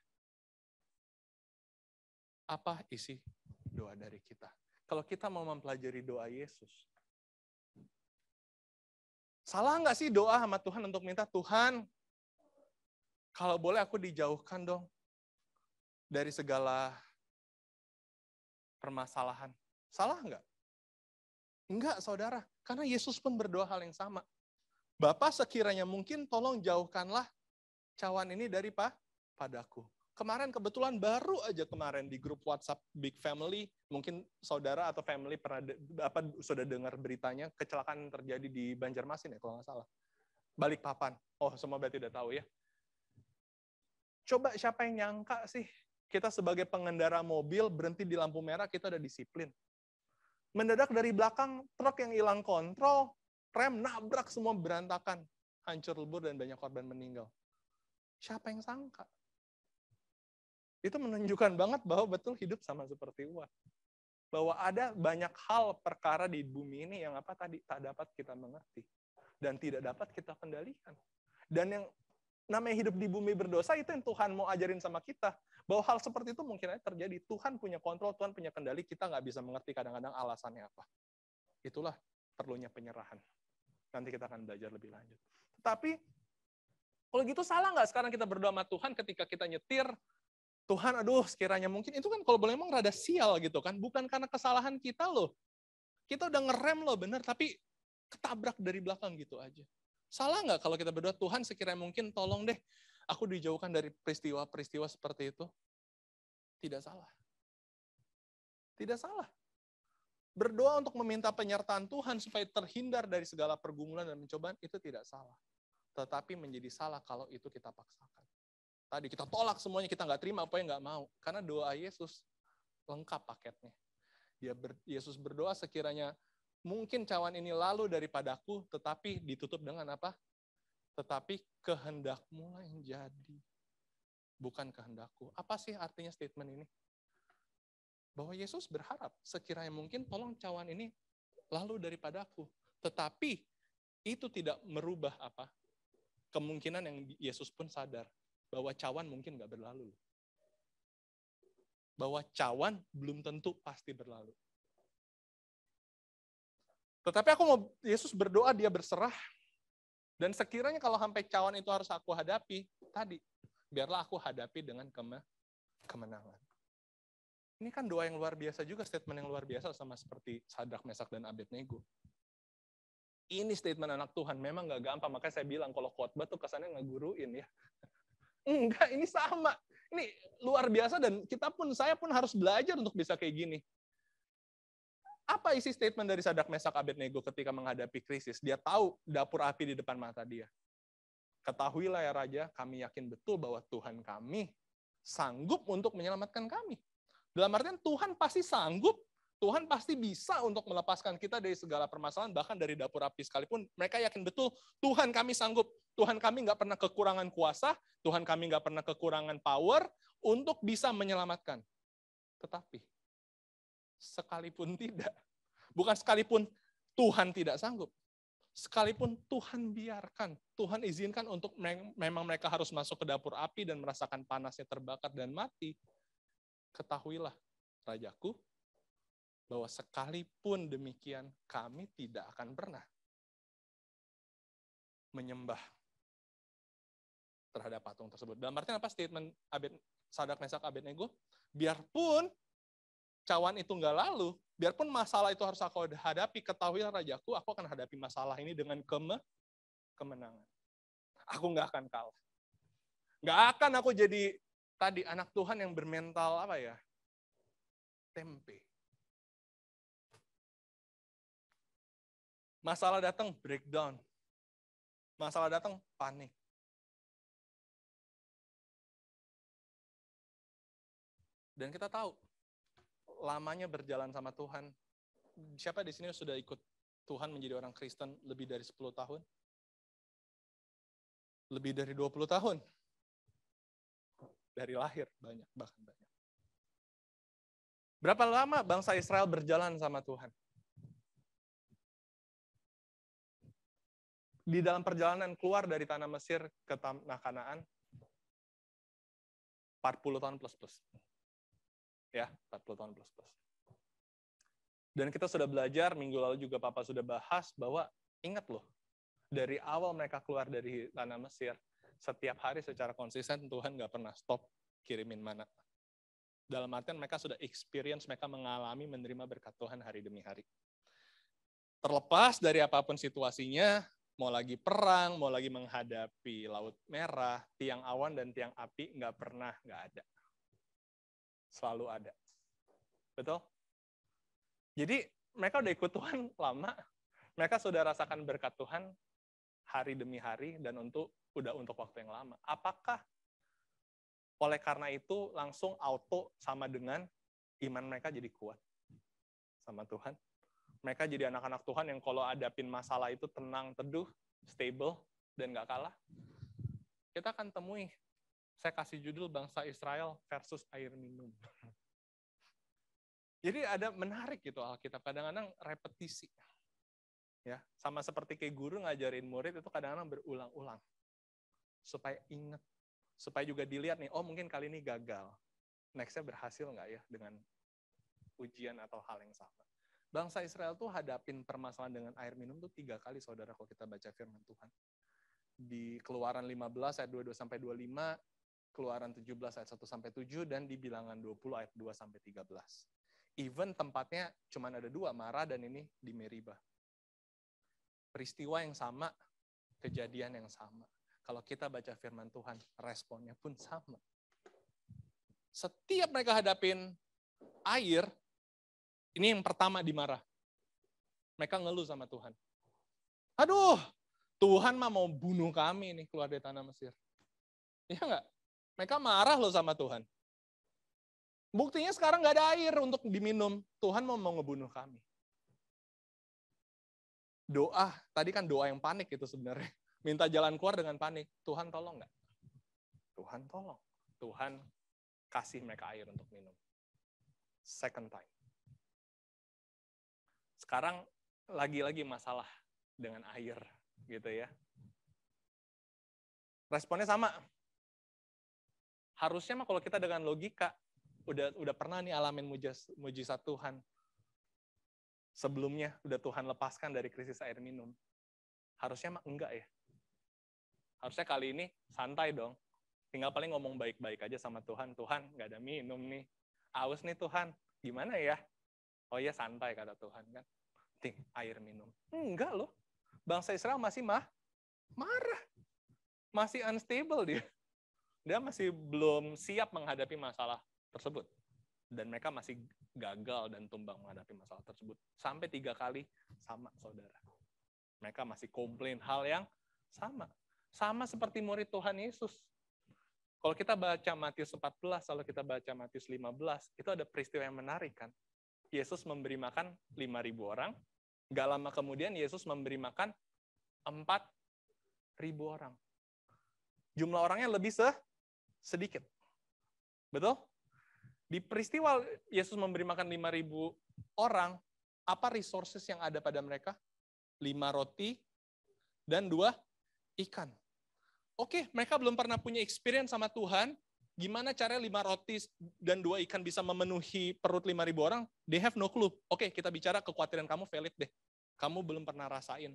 Apa isi doa dari kita? Kalau kita mau mempelajari doa Yesus, salah nggak sih doa sama Tuhan untuk minta, Tuhan, kalau boleh aku dijauhkan dong dari segala permasalahan. Salah nggak? Enggak, saudara. Karena Yesus pun berdoa hal yang sama. Bapa sekiranya mungkin tolong jauhkanlah cawan ini dari padaku. Kemarin kebetulan baru aja kemarin di grup WhatsApp Big Family, mungkin saudara atau family pernah sudah dengar beritanya, kecelakaan terjadi di Banjarmasin ya kalau nggak salah. Balikpapan. Oh, semua berarti udah tahu ya. Coba siapa yang nyangka sih kita sebagai pengendara mobil berhenti di lampu merah, kita udah disiplin. Mendadak dari belakang truk yang hilang kontrol, rem nabrak semua berantakan, hancur lebur dan banyak korban meninggal. Siapa yang sangka? Itu menunjukkan banget bahwa betul hidup sama seperti uang. Bahwa ada banyak hal perkara di bumi ini yang tak dapat kita mengerti dan tidak dapat kita kendalikan. Dan yang namanya hidup di bumi berdosa itu yang Tuhan mau ajarin sama kita. Bahwa hal seperti itu mungkin aja terjadi. Tuhan punya kontrol, Tuhan punya kendali, kita nggak bisa mengerti kadang-kadang alasannya apa. Itulah perlunya penyerahan. Nanti kita akan belajar lebih lanjut. Tapi, kalau gitu salah nggak sekarang kita berdoa sama Tuhan ketika kita nyetir, Tuhan, aduh sekiranya mungkin, itu kan kalau boleh emang rada sial gitu kan, bukan karena kesalahan kita loh. Kita udah ngerem loh bener, tapi ketabrak dari belakang gitu aja. Salah nggak kalau kita berdoa, Tuhan sekiranya mungkin tolong deh, aku dijauhkan dari peristiwa-peristiwa seperti itu? Tidak salah. Tidak salah. Berdoa untuk meminta penyertaan Tuhan supaya terhindar dari segala pergumulan dan pencobaan, itu tidak salah. Tetapi menjadi salah kalau itu kita paksakan. Tadi kita tolak semuanya, kita nggak terima apa yang nggak mau. Karena doa Yesus lengkap paketnya. Yesus berdoa sekiranya mungkin cawan ini lalu daripadaku, tetapi ditutup dengan apa? Tetapi kehendakmu lah yang jadi. Bukan kehendakku. Apa sih artinya statement ini? Bahwa Yesus berharap sekiranya mungkin tolong cawan ini lalu daripadaku. Tetapi itu tidak merubah apa? Kemungkinan yang Yesus pun sadar bahwa cawan mungkin nggak berlalu. Bahwa cawan belum tentu pasti berlalu. Tetapi Yesus berdoa, dia berserah. Dan sekiranya kalau sampai cawan itu harus aku hadapi, tadi, biarlah aku hadapi dengan kemenangan. Ini kan doa yang luar biasa juga, statement yang luar biasa sama seperti Sadrak, Mesak, dan Abednego. Ini statement anak Tuhan, memang nggak gampang, makanya saya bilang kalau khotbah tuh kesannya ngeguruin ya. Enggak, ini sama. Ini luar biasa dan saya pun harus belajar untuk bisa kayak gini. Apa isi statement dari Sadrak, Mesak, Abednego ketika menghadapi krisis? Dia tahu dapur api di depan mata dia. Ketahuilah ya Raja, kami yakin betul bahwa Tuhan kami sanggup untuk menyelamatkan kami. Dalam artian Tuhan pasti sanggup, Tuhan pasti bisa untuk melepaskan kita dari segala permasalahan, bahkan dari dapur api sekalipun. Mereka yakin betul, Tuhan kami sanggup. Tuhan kami nggak pernah kekurangan kuasa, Tuhan kami nggak pernah kekurangan power untuk bisa menyelamatkan. Tetapi, sekalipun tidak, bukan sekalipun Tuhan tidak sanggup, sekalipun Tuhan biarkan, Tuhan izinkan untuk memang mereka harus masuk ke dapur api dan merasakan panasnya terbakar dan mati, ketahuilah, Rajaku, bahwa sekalipun demikian, kami tidak akan pernah menyembah terhadap patung tersebut. Dalam artian apa statement Sadrak, Mesak, Abednego? Biarpun cawan itu nggak lalu, biarpun masalah itu harus aku hadapi, ketahuilah Rajaku, aku akan hadapi masalah ini dengan kemenangan. Aku nggak akan kalah. Nggak akan aku jadi tadi anak Tuhan yang bermental apa ya? Tempe. Masalah datang, breakdown. Masalah datang, panik. Dan kita tahu, lamanya berjalan sama Tuhan. Siapa di sini sudah ikut Tuhan menjadi orang Kristen lebih dari 10 tahun? Lebih dari 20 tahun? Dari lahir, banyak, bahkan banyak. Berapa lama bangsa Israel berjalan sama Tuhan? Di dalam perjalanan keluar dari tanah Mesir ke tanah Kanaan, 40 tahun plus-plus. Ya, 40 tahun plus-plus. Dan kita sudah belajar, minggu lalu juga Papa sudah bahas, bahwa ingat loh, dari awal mereka keluar dari tanah Mesir, setiap hari secara konsisten Tuhan nggak pernah stop kirimin mana. Dalam artian mereka sudah experience, mereka mengalami menerima berkat Tuhan hari demi hari. Terlepas dari apapun situasinya, mau lagi perang, mau lagi menghadapi Laut Merah, tiang awan dan tiang api nggak pernah nggak ada. Selalu ada. Betul? Jadi mereka udah ikut Tuhan lama, mereka sudah rasakan berkat Tuhan hari demi hari dan udah untuk waktu yang lama. Apakah oleh karena itu langsung auto sama dengan iman mereka jadi kuat sama Tuhan? Mereka jadi anak-anak Tuhan yang kalau hadapin masalah itu tenang, teduh, stable, dan nggak kalah? Kita akan temui, saya kasih judul bangsa Israel versus air minum. Jadi ada menarik gitu Alkitab, kadang-kadang repetisi. Ya, sama seperti kayak guru ngajarin murid itu kadang-kadang berulang-ulang. Supaya ingat, supaya juga dilihat nih, oh mungkin kali ini gagal. Next-nya berhasil nggak ya dengan ujian atau hal yang sama. Bangsa Israel tuh hadapin permasalahan dengan air minum tuh 3 kali, saudara, kalau kita baca firman Tuhan. Di Keluaran 15 ayat 22-25, Keluaran 17 ayat 1-7, dan di Bilangan 20 ayat 2-13. Even tempatnya cuma ada 2, Marah dan ini di Meribah. Peristiwa yang sama, kejadian yang sama. Kalau kita baca firman Tuhan, responnya pun sama. Setiap mereka hadapin air, ini yang pertama di Marah. Mereka ngeluh sama Tuhan. Aduh, Tuhan mah mau bunuh kami nih keluar dari tanah Mesir. Iya nggak? Mereka marah loh sama Tuhan. Buktinya sekarang nggak ada air untuk diminum. Tuhan mau ngebunuh kami. Doa, tadi kan doa yang panik itu sebenarnya. Minta jalan keluar dengan panik. Tuhan tolong nggak? Tuhan tolong. Tuhan kasih mereka air untuk minum. Second time. Sekarang lagi-lagi masalah dengan air, gitu ya. Responnya sama. Harusnya mah kalau kita dengan logika, udah pernah nih alamin mujizat Tuhan. Sebelumnya udah Tuhan lepaskan dari krisis air minum. Harusnya mah enggak ya. Harusnya kali ini santai dong. Tinggal paling ngomong baik-baik aja sama Tuhan. Tuhan, nggak ada minum nih. Aus nih Tuhan. Gimana ya? Oh iya santai kata Tuhan kan. Air minum. Enggak loh. Bangsa Israel masih marah. Masih unstable dia. Dia masih belum siap menghadapi masalah tersebut. Dan mereka masih gagal dan tumbang menghadapi masalah tersebut. Sampai 3 kali sama, saudara. Mereka masih komplain hal yang sama. Sama seperti murid Tuhan Yesus. Kalau kita baca Matius 14, kalau kita baca Matius 15, itu ada peristiwa yang menarik kan. Yesus memberi makan 5.000 orang, nggak lama kemudian Yesus memberi makan 4.000 orang. Jumlah orangnya lebih sedikit. Betul? Di peristiwa Yesus memberi makan 5.000 orang, apa resources yang ada pada mereka? 5 roti dan 2 ikan. Oke, mereka belum pernah punya experience sama Tuhan, gimana caranya 5 roti dan 2 ikan bisa memenuhi perut 5.000 orang? They have no clue. Oke, kita bicara kekhawatiran kamu valid deh. Kamu belum pernah rasain.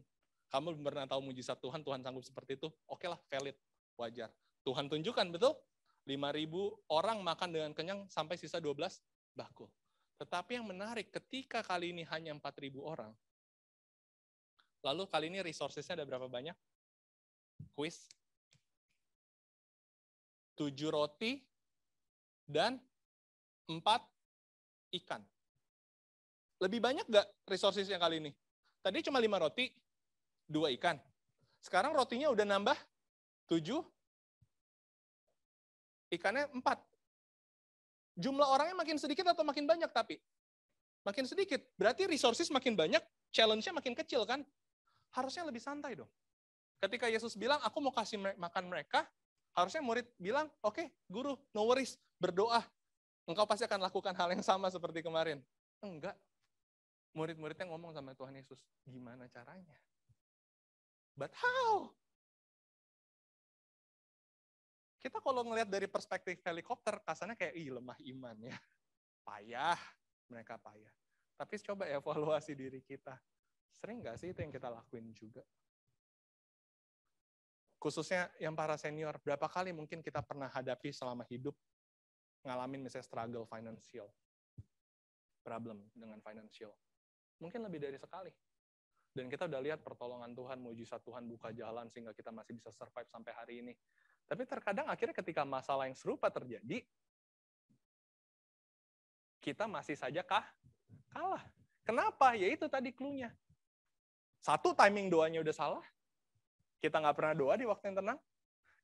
Kamu belum pernah tahu mujizat Tuhan, Tuhan sanggup seperti itu. Oke lah, valid, wajar. Tuhan tunjukkan, betul? 5.000 orang makan dengan kenyang sampai sisa 12 bakul. Tetapi yang menarik, ketika kali ini hanya 4.000 orang, lalu kali ini resources-nya ada berapa banyak? Quiz. 7 roti dan 4 ikan. Lebih banyak nggak resources-nya kali ini? Tadi cuma 5 roti, 2 ikan. Sekarang rotinya udah nambah 7, ikannya 4. Jumlah orangnya makin sedikit atau makin banyak tapi? Makin sedikit. Berarti resources makin banyak, challenge-nya makin kecil kan? Harusnya lebih santai dong. Ketika Yesus bilang, aku mau kasih makan mereka, harusnya murid bilang, oke, guru, no worries, berdoa. Engkau pasti akan lakukan hal yang sama seperti kemarin. Enggak. Murid-muridnya ngomong sama Tuhan Yesus, gimana caranya? But how? Kita kalau ngelihat dari perspektif helikopter, kasarnya kayak, lemah iman ya. Payah, mereka payah. Tapi coba evaluasi diri kita. Sering nggak sih itu yang kita lakuin juga? Khususnya yang para senior, berapa kali mungkin kita pernah hadapi selama hidup, ngalamin misalnya struggle financial, problem dengan financial. Mungkin lebih dari sekali. Dan kita udah lihat pertolongan Tuhan, mujizat Tuhan buka jalan sehingga kita masih bisa survive sampai hari ini. Tapi terkadang akhirnya ketika masalah yang serupa terjadi, kita masih saja kalah. Kenapa? Ya itu tadi clue-nya. Satu, timing doanya udah salah. Kita nggak pernah doa di waktu yang tenang.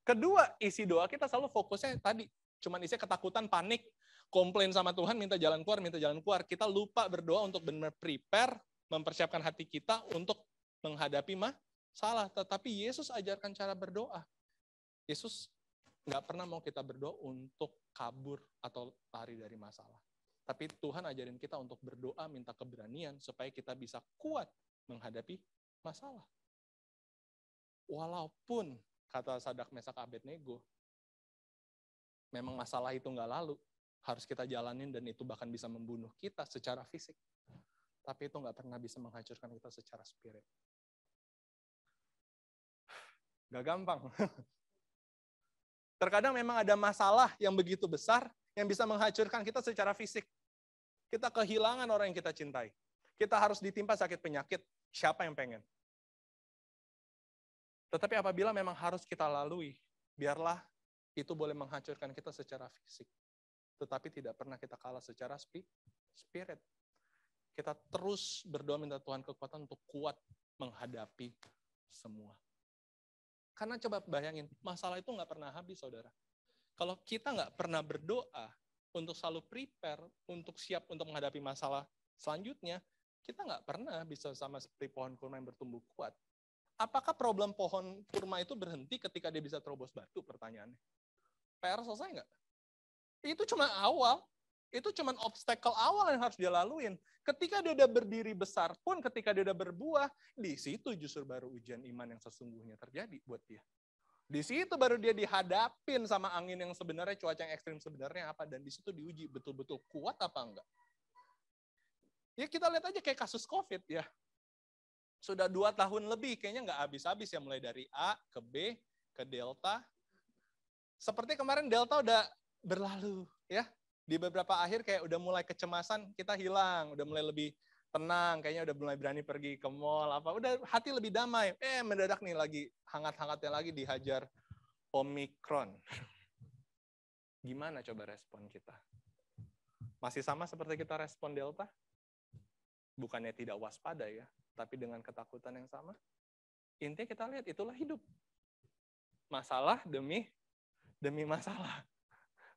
Kedua, isi doa kita selalu fokusnya tadi. Cuman isinya ketakutan, panik, komplain sama Tuhan, minta jalan keluar. Kita lupa berdoa untuk benar prepare, mempersiapkan hati kita untuk menghadapi masalah. Tetapi Yesus ajarkan cara berdoa. Yesus nggak pernah mau kita berdoa untuk kabur atau lari dari masalah. Tapi Tuhan ajarin kita untuk berdoa, minta keberanian, supaya kita bisa kuat menghadapi masalah. Walaupun, kata Sadak Mesak Abednego, memang masalah itu nggak lalu, harus kita jalanin dan itu bahkan bisa membunuh kita secara fisik. Tapi itu nggak pernah bisa menghancurkan kita secara spirit. Nggak gampang. Terkadang memang ada masalah yang begitu besar yang bisa menghancurkan kita secara fisik. Kita kehilangan orang yang kita cintai. Kita harus ditimpa sakit penyakit. Siapa yang pengen? Tetapi apabila memang harus kita lalui, biarlah itu boleh menghancurkan kita secara fisik. Tetapi tidak pernah kita kalah secara spirit. Kita terus berdoa minta Tuhan kekuatan untuk kuat menghadapi semua. Karena coba bayangin, masalah itu nggak pernah habis, saudara. Kalau kita nggak pernah berdoa untuk selalu prepare, untuk siap untuk menghadapi masalah selanjutnya, kita nggak pernah bisa sama seperti pohon kurma yang bertumbuh kuat. Apakah problem pohon kurma itu berhenti ketika dia bisa terobos batu? Pertanyaannya. PR selesai nggak? Itu cuma awal. Itu cuma obstacle awal yang harus dia laluin. Ketika dia udah berdiri besar pun, ketika dia udah berbuah, di situ justru baru ujian iman yang sesungguhnya terjadi buat dia. Di situ baru dia dihadapin sama angin yang sebenarnya, cuaca yang ekstrim sebenarnya apa, dan di situ diuji betul-betul kuat apa enggak. Ya kita lihat aja kayak kasus COVID ya. Sudah 2 tahun lebih, kayaknya nggak habis-habis ya, mulai dari A ke B ke Delta. Seperti kemarin Delta udah berlalu ya. Di beberapa akhir kayak udah mulai kecemasan, kita hilang, udah mulai lebih tenang, kayaknya udah mulai berani pergi ke mall, udah hati lebih damai. Mendadak nih lagi hangat-hangatnya lagi dihajar Omikron. Gimana coba respon kita? Masih sama seperti kita respon Delta? Bukannya tidak waspada ya, tapi dengan ketakutan yang sama. Intinya kita lihat, itulah hidup. Masalah demi masalah.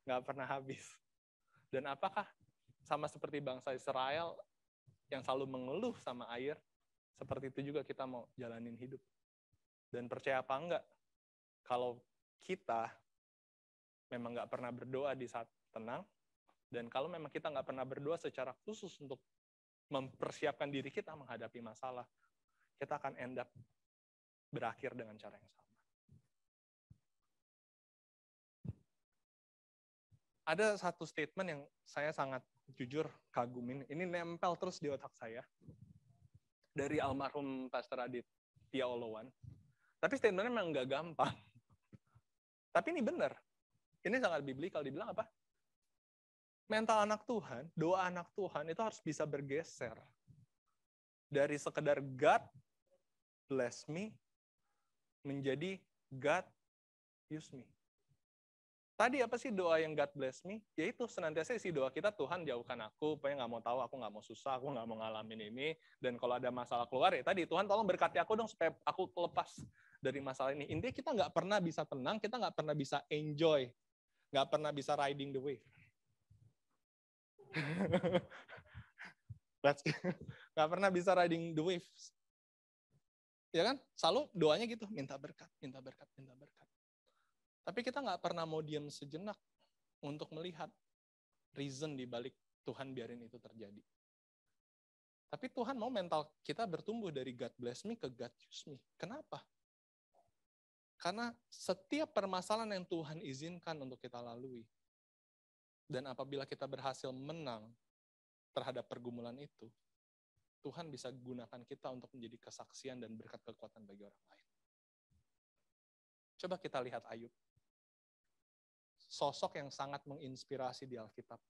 Nggak pernah habis. Dan apakah sama seperti bangsa Israel yang selalu mengeluh sama air, seperti itu juga kita mau jalanin hidup. Dan percaya apa enggak, kalau kita memang nggak pernah berdoa di saat tenang, dan kalau memang kita nggak pernah berdoa secara khusus untuk mempersiapkan diri kita menghadapi masalah, kita akan end up berakhir dengan cara yang sama. Ada satu statement yang saya sangat jujur kagumin, ini nempel terus di otak saya, dari almarhum Pastor Aditya Olowan. Tapi statementnya memang nggak gampang. Tapi ini benar. Ini sangat biblikal. Dibilang apa? Mental anak Tuhan, doa anak Tuhan itu harus bisa bergeser. Dari sekedar God bless me, menjadi God use me. Tadi apa sih doa yang God bless me? Yaitu senantiasa isi doa kita, Tuhan jauhkan aku, supaya nggak mau tahu, aku nggak mau susah, aku nggak mau ngalamin ini. Dan kalau ada masalah keluar, ya tadi, Tuhan tolong berkati aku dong, supaya aku lepas dari masalah ini. Intinya kita nggak pernah bisa tenang, kita nggak pernah bisa enjoy, nggak pernah bisa riding the wave. Nggak pernah bisa riding the waves. Ya kan? Selalu doanya gitu, minta berkat, minta berkat, minta berkat. Tapi kita nggak pernah mau diam sejenak untuk melihat reason di balik Tuhan biarin itu terjadi. Tapi Tuhan mau mental kita bertumbuh dari God bless me ke God use me. Kenapa? Karena setiap permasalahan yang Tuhan izinkan untuk kita lalui, dan apabila kita berhasil menang terhadap pergumulan itu, Tuhan bisa gunakan kita untuk menjadi kesaksian dan berkat kekuatan bagi orang lain. Coba kita lihat Ayub. Sosok yang sangat menginspirasi di Alkitab.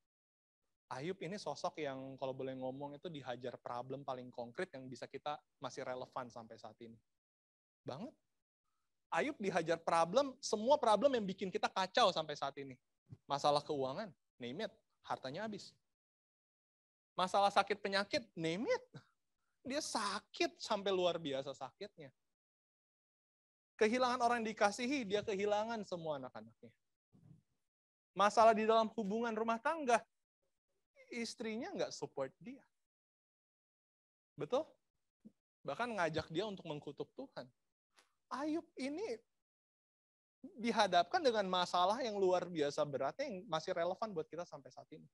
Ayub ini sosok yang kalau boleh ngomong itu dihajar problem paling konkret yang bisa kita masih relevan sampai saat ini. Banget. Ayub dihajar problem, semua problem yang bikin kita kacau sampai saat ini. Masalah keuangan, name it, hartanya habis. Masalah sakit penyakit, name it. Dia sakit sampai luar biasa sakitnya. Kehilangan orang yang dikasihi, dia kehilangan semua anak-anaknya. Masalah di dalam hubungan rumah tangga, istrinya nggak support dia. Betul? Bahkan ngajak dia untuk mengkutuk Tuhan. Ayub ini dihadapkan dengan masalah yang luar biasa beratnya yang masih relevan buat kita sampai saat ini.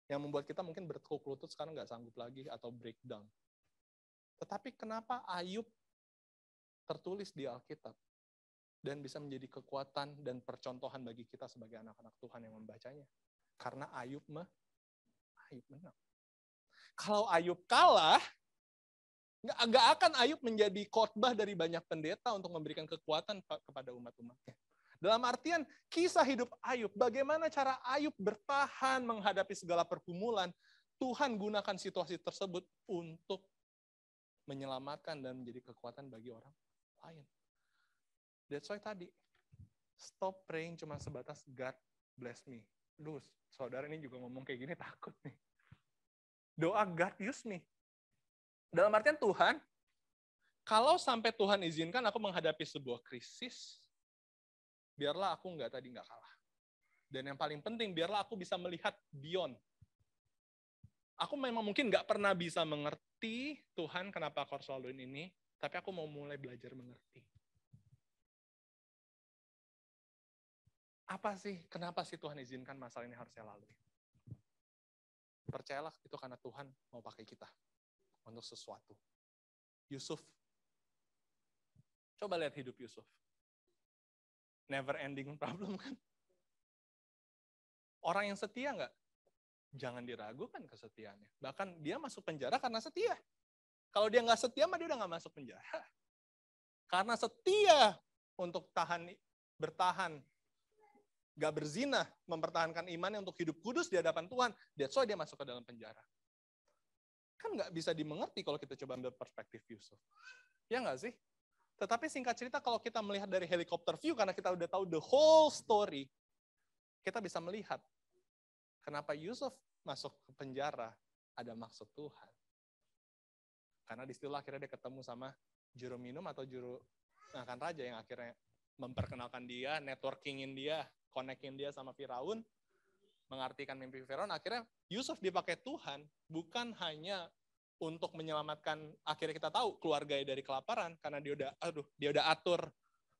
Yang membuat kita mungkin bertekuk lutut sekarang nggak sanggup lagi atau breakdown. Tetapi kenapa Ayub tertulis di Alkitab dan bisa menjadi kekuatan dan percontohan bagi kita sebagai anak-anak Tuhan yang membacanya? Karena Ayub menang. Kalau Ayub kalah, nggak akan Ayub menjadi khotbah dari banyak pendeta untuk memberikan kekuatan kepada umat-umatnya. Dalam artian kisah hidup Ayub, bagaimana cara Ayub bertahan menghadapi segala pergumulan, Tuhan gunakan situasi tersebut untuk menyelamatkan dan menjadi kekuatan bagi orang lain. That's why tadi, stop praying cuma sebatas God bless me. Duh, saudara ini juga ngomong kayak gini takut nih. Doa God use me. Dalam artian Tuhan, kalau sampai Tuhan izinkan aku menghadapi sebuah krisis, biarlah aku nggak kalah. Dan yang paling penting, biarlah aku bisa melihat beyond. Aku memang mungkin nggak pernah bisa mengerti Tuhan kenapa aku harus laluin ini, tapi aku mau mulai belajar mengerti. Apa sih, kenapa sih Tuhan izinkan masalah ini harus saya lalui? Percayalah itu karena Tuhan mau pakai kita untuk sesuatu. Yusuf. Coba lihat hidup Yusuf. Never ending problem kan? Orang yang setia nggak? Jangan diragukan kesetiaannya. Bahkan dia masuk penjara karena setia. Kalau dia nggak setia, mah dia udah nggak masuk penjara. Karena setia untuk bertahan, nggak berzina, mempertahankan imannya untuk hidup kudus di hadapan Tuhan, that's why dia masuk ke dalam penjara. Kan nggak bisa dimengerti kalau kita coba ambil perspektif Yusuf. Ya nggak sih? Tetapi singkat cerita, kalau kita melihat dari helikopter view, karena kita udah tahu the whole story, kita bisa melihat kenapa Yusuf masuk ke penjara, ada maksud Tuhan. Karena di situ akhirnya dia ketemu sama juru minum atau juru makan raja yang akhirnya memperkenalkan dia, networkingin dia, connectin dia sama Firaun, mengartikan mimpi Firaun. Akhirnya Yusuf dipakai Tuhan bukan hanya untuk menyelamatkan, akhirnya kita tahu keluarga dari kelaparan karena dia udah atur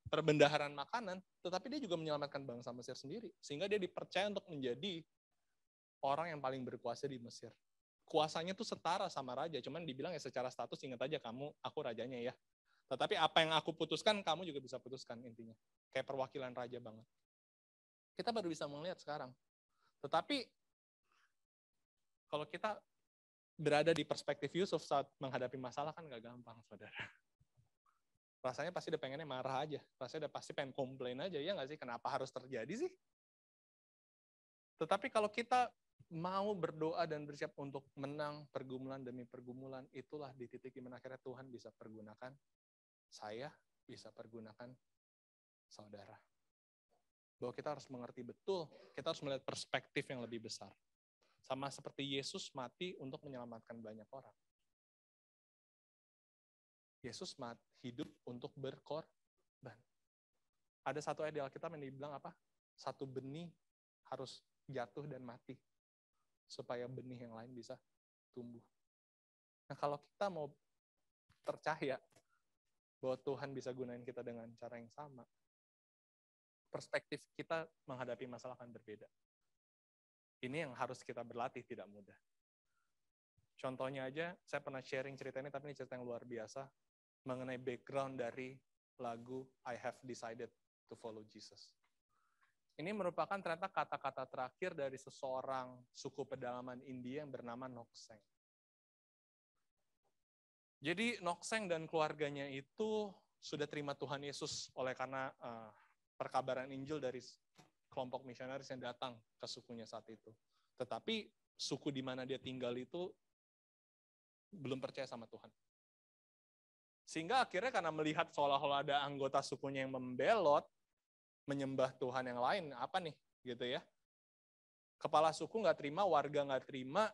perbendaharaan makanan, tetapi dia juga menyelamatkan bangsa Mesir sendiri, sehingga dia dipercaya untuk menjadi orang yang paling berkuasa di Mesir. Kuasanya tuh setara sama raja, cuman dibilang ya secara status ingat aja aku rajanya ya. Tetapi apa yang aku putuskan, kamu juga bisa putuskan intinya. Kayak perwakilan raja banget. Kita baru bisa melihat sekarang. Tetapi kalau kita berada di perspektif Yusuf saat menghadapi masalah kan gak gampang, saudara. Rasanya pasti udah pengennya marah aja. Rasanya udah pasti pengen komplain aja. Ya nggak sih? Kenapa harus terjadi sih? Tetapi kalau kita mau berdoa dan bersiap untuk menang pergumulan demi pergumulan, itulah di titik di mana akhirnya Tuhan bisa pergunakan saya, bisa pergunakan saudara. Bahwa kita harus mengerti betul, kita harus melihat perspektif yang lebih besar. Sama seperti Yesus mati untuk menyelamatkan banyak orang. Yesus hidup untuk berkorban. Ada satu ayat di Alkitab yang dibilang apa? Satu benih harus jatuh dan mati supaya benih yang lain bisa tumbuh. Nah, kalau kita mau percaya bahwa Tuhan bisa gunain kita dengan cara yang sama, perspektif kita menghadapi masalah akan berbeda. Ini yang harus kita berlatih, tidak mudah. Contohnya aja, saya pernah sharing cerita ini, tapi ini cerita yang luar biasa, mengenai background dari lagu I Have Decided to Follow Jesus. Ini merupakan ternyata kata-kata terakhir dari seseorang suku pedalaman India yang bernama Nokseng. Jadi Nokseng dan keluarganya itu sudah terima Tuhan Yesus oleh karena perkabaran Injil dari kelompok misionaris yang datang ke sukunya saat itu. Tetapi suku di mana dia tinggal itu belum percaya sama Tuhan. Sehingga akhirnya karena melihat seolah-olah ada anggota sukunya yang membelot, menyembah Tuhan yang lain, apa nih, gitu ya. Kepala suku nggak terima, warga nggak terima,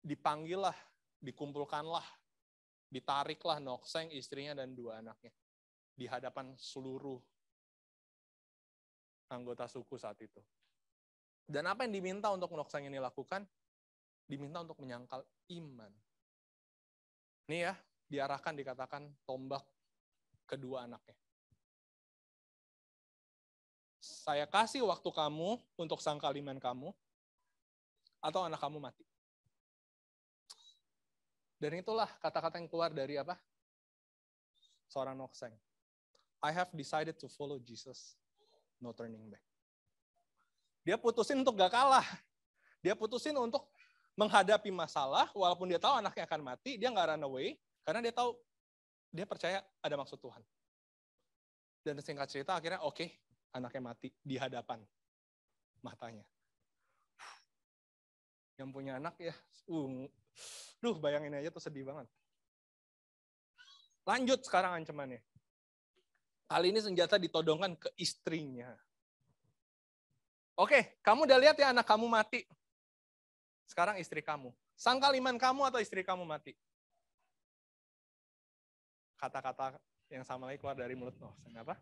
dipanggil lah, dikumpulkanlah, ditariklah Nokseng, istrinya, dan 2 anaknya. Di hadapan seluruh anggota suku saat itu. Dan apa yang diminta untuk Nokseng ini lakukan? Diminta untuk menyangkal iman. Nih ya, diarahkan, dikatakan tombak kedua anaknya. Saya kasih waktu kamu untuk sangkal iman kamu, atau anak kamu mati. Dan itulah kata-kata yang keluar dari apa? Seorang Nokseng. I have decided to follow Jesus, no turning back. Dia putusin untuk gak kalah. Dia putusin untuk menghadapi masalah, walaupun dia tahu anaknya akan mati, dia gak run away, karena dia tahu, dia percaya ada maksud Tuhan. Dan singkat cerita akhirnya oke, anaknya mati di hadapan matanya. Yang punya anak ya, bayangin aja tuh sedih banget. Lanjut sekarang ancamannya. Kali ini senjata ditodongkan ke istrinya. Oke, kamu udah lihat ya anak kamu mati. Sekarang istri kamu. Sangkal iman kamu atau istri kamu mati? Kata-kata yang sama lagi keluar dari mulut Nokseng apa?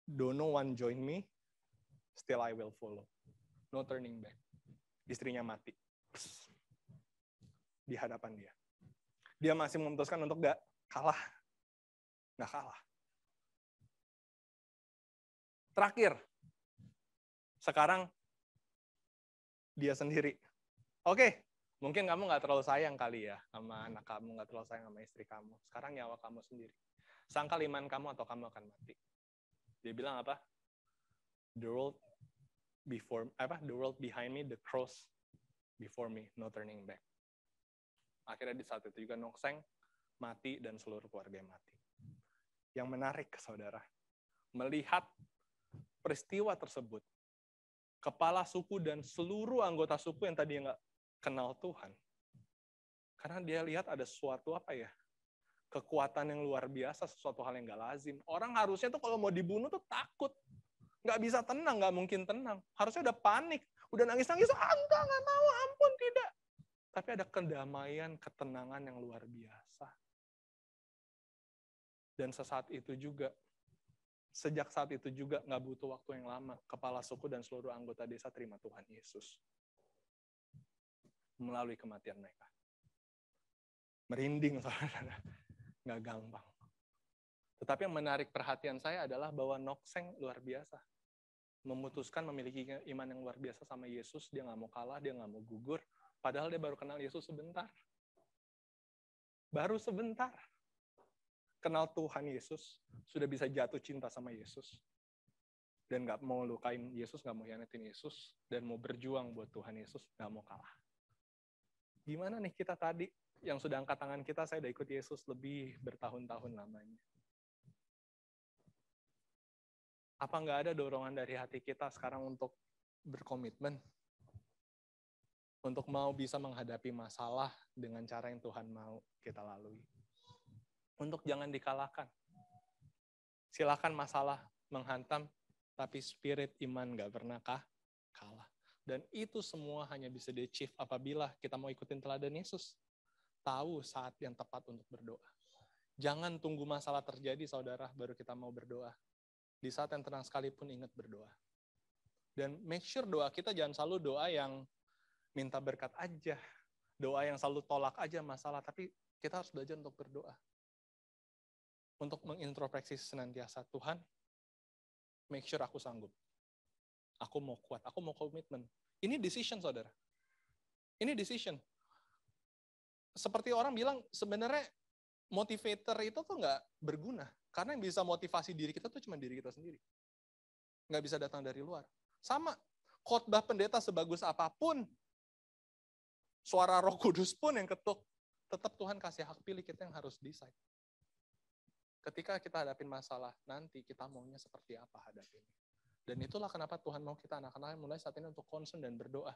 Don't no one join me, still I will follow. No turning back. Istrinya mati. Di hadapan dia. Dia masih memutuskan untuk gak kalah. Gak kalah. Terakhir. Sekarang dia sendiri. Oke, mungkin kamu gak terlalu sayang kali ya sama anak kamu, gak terlalu sayang sama istri kamu. Sekarang nyawa kamu sendiri. Sangkal iman kamu atau kamu akan mati. Dia bilang apa? The world behind me, the cross before me, no turning back. Akhirnya di saat itu juga Nokseng mati dan seluruh keluarga mati. Yang menarik, saudara, melihat peristiwa tersebut, kepala suku dan seluruh anggota suku yang tadi nggak kenal Tuhan, karena dia lihat ada sesuatu kekuatan yang luar biasa, sesuatu hal yang nggak lazim. Orang harusnya tuh kalau mau dibunuh tuh takut. Nggak bisa tenang, nggak mungkin tenang. Harusnya udah panik, udah nangis-nangis, enggak mau, ampun, tidak. Tapi ada kedamaian, ketenangan yang luar biasa. Dan sejak saat itu juga nggak butuh waktu yang lama, kepala suku dan seluruh anggota desa terima Tuhan Yesus melalui kematian mereka. Merinding, saudara. Nggak gampang. Tetapi yang menarik perhatian saya adalah bahwa Nokseng luar biasa. Memutuskan memiliki iman yang luar biasa sama Yesus. Dia nggak mau kalah, dia nggak mau gugur. Padahal dia baru kenal Yesus sebentar. Baru sebentar. Kenal Tuhan Yesus. Sudah bisa jatuh cinta sama Yesus. Dan nggak mau lukain Yesus, nggak mau hianatin Yesus. Dan mau berjuang buat Tuhan Yesus, nggak mau kalah. Gimana nih kita tadi, yang sudah angkat tangan kita, saya udah ikut Yesus lebih bertahun-tahun lamanya. Apa nggak ada dorongan dari hati kita sekarang untuk berkomitmen? Untuk mau bisa menghadapi masalah dengan cara yang Tuhan mau kita lalui. Untuk jangan dikalahkan. Silakan masalah menghantam, tapi spirit iman nggak pernah kalah. Dan itu semua hanya bisa di-achieve apabila kita mau ikutin teladan Yesus. Tahu saat yang tepat untuk berdoa. Jangan tunggu masalah terjadi, saudara, baru kita mau berdoa. Di saat yang tenang sekalipun ingat berdoa. Dan make sure doa kita jangan selalu doa yang minta berkat aja. Doa yang selalu tolak aja masalah. Tapi kita harus belajar untuk berdoa. Untuk mengintrospeksi senantiasa, Tuhan, make sure aku sanggup. Aku mau kuat, aku mau komitmen. Ini decision, saudara. Ini decision. Seperti orang bilang, sebenarnya motivator itu tuh nggak berguna. Karena yang bisa motivasi diri kita tuh cuma diri kita sendiri. Nggak bisa datang dari luar. Sama, khotbah pendeta sebagus apapun, suara Roh Kudus pun yang ketuk, tetap Tuhan kasih hak pilih, kita yang harus decide. Ketika kita hadapin masalah, nanti kita maunya seperti apa hadapin. Dan itulah kenapa Tuhan mau kita anak-anak mulai saat ini untuk concern dan berdoa.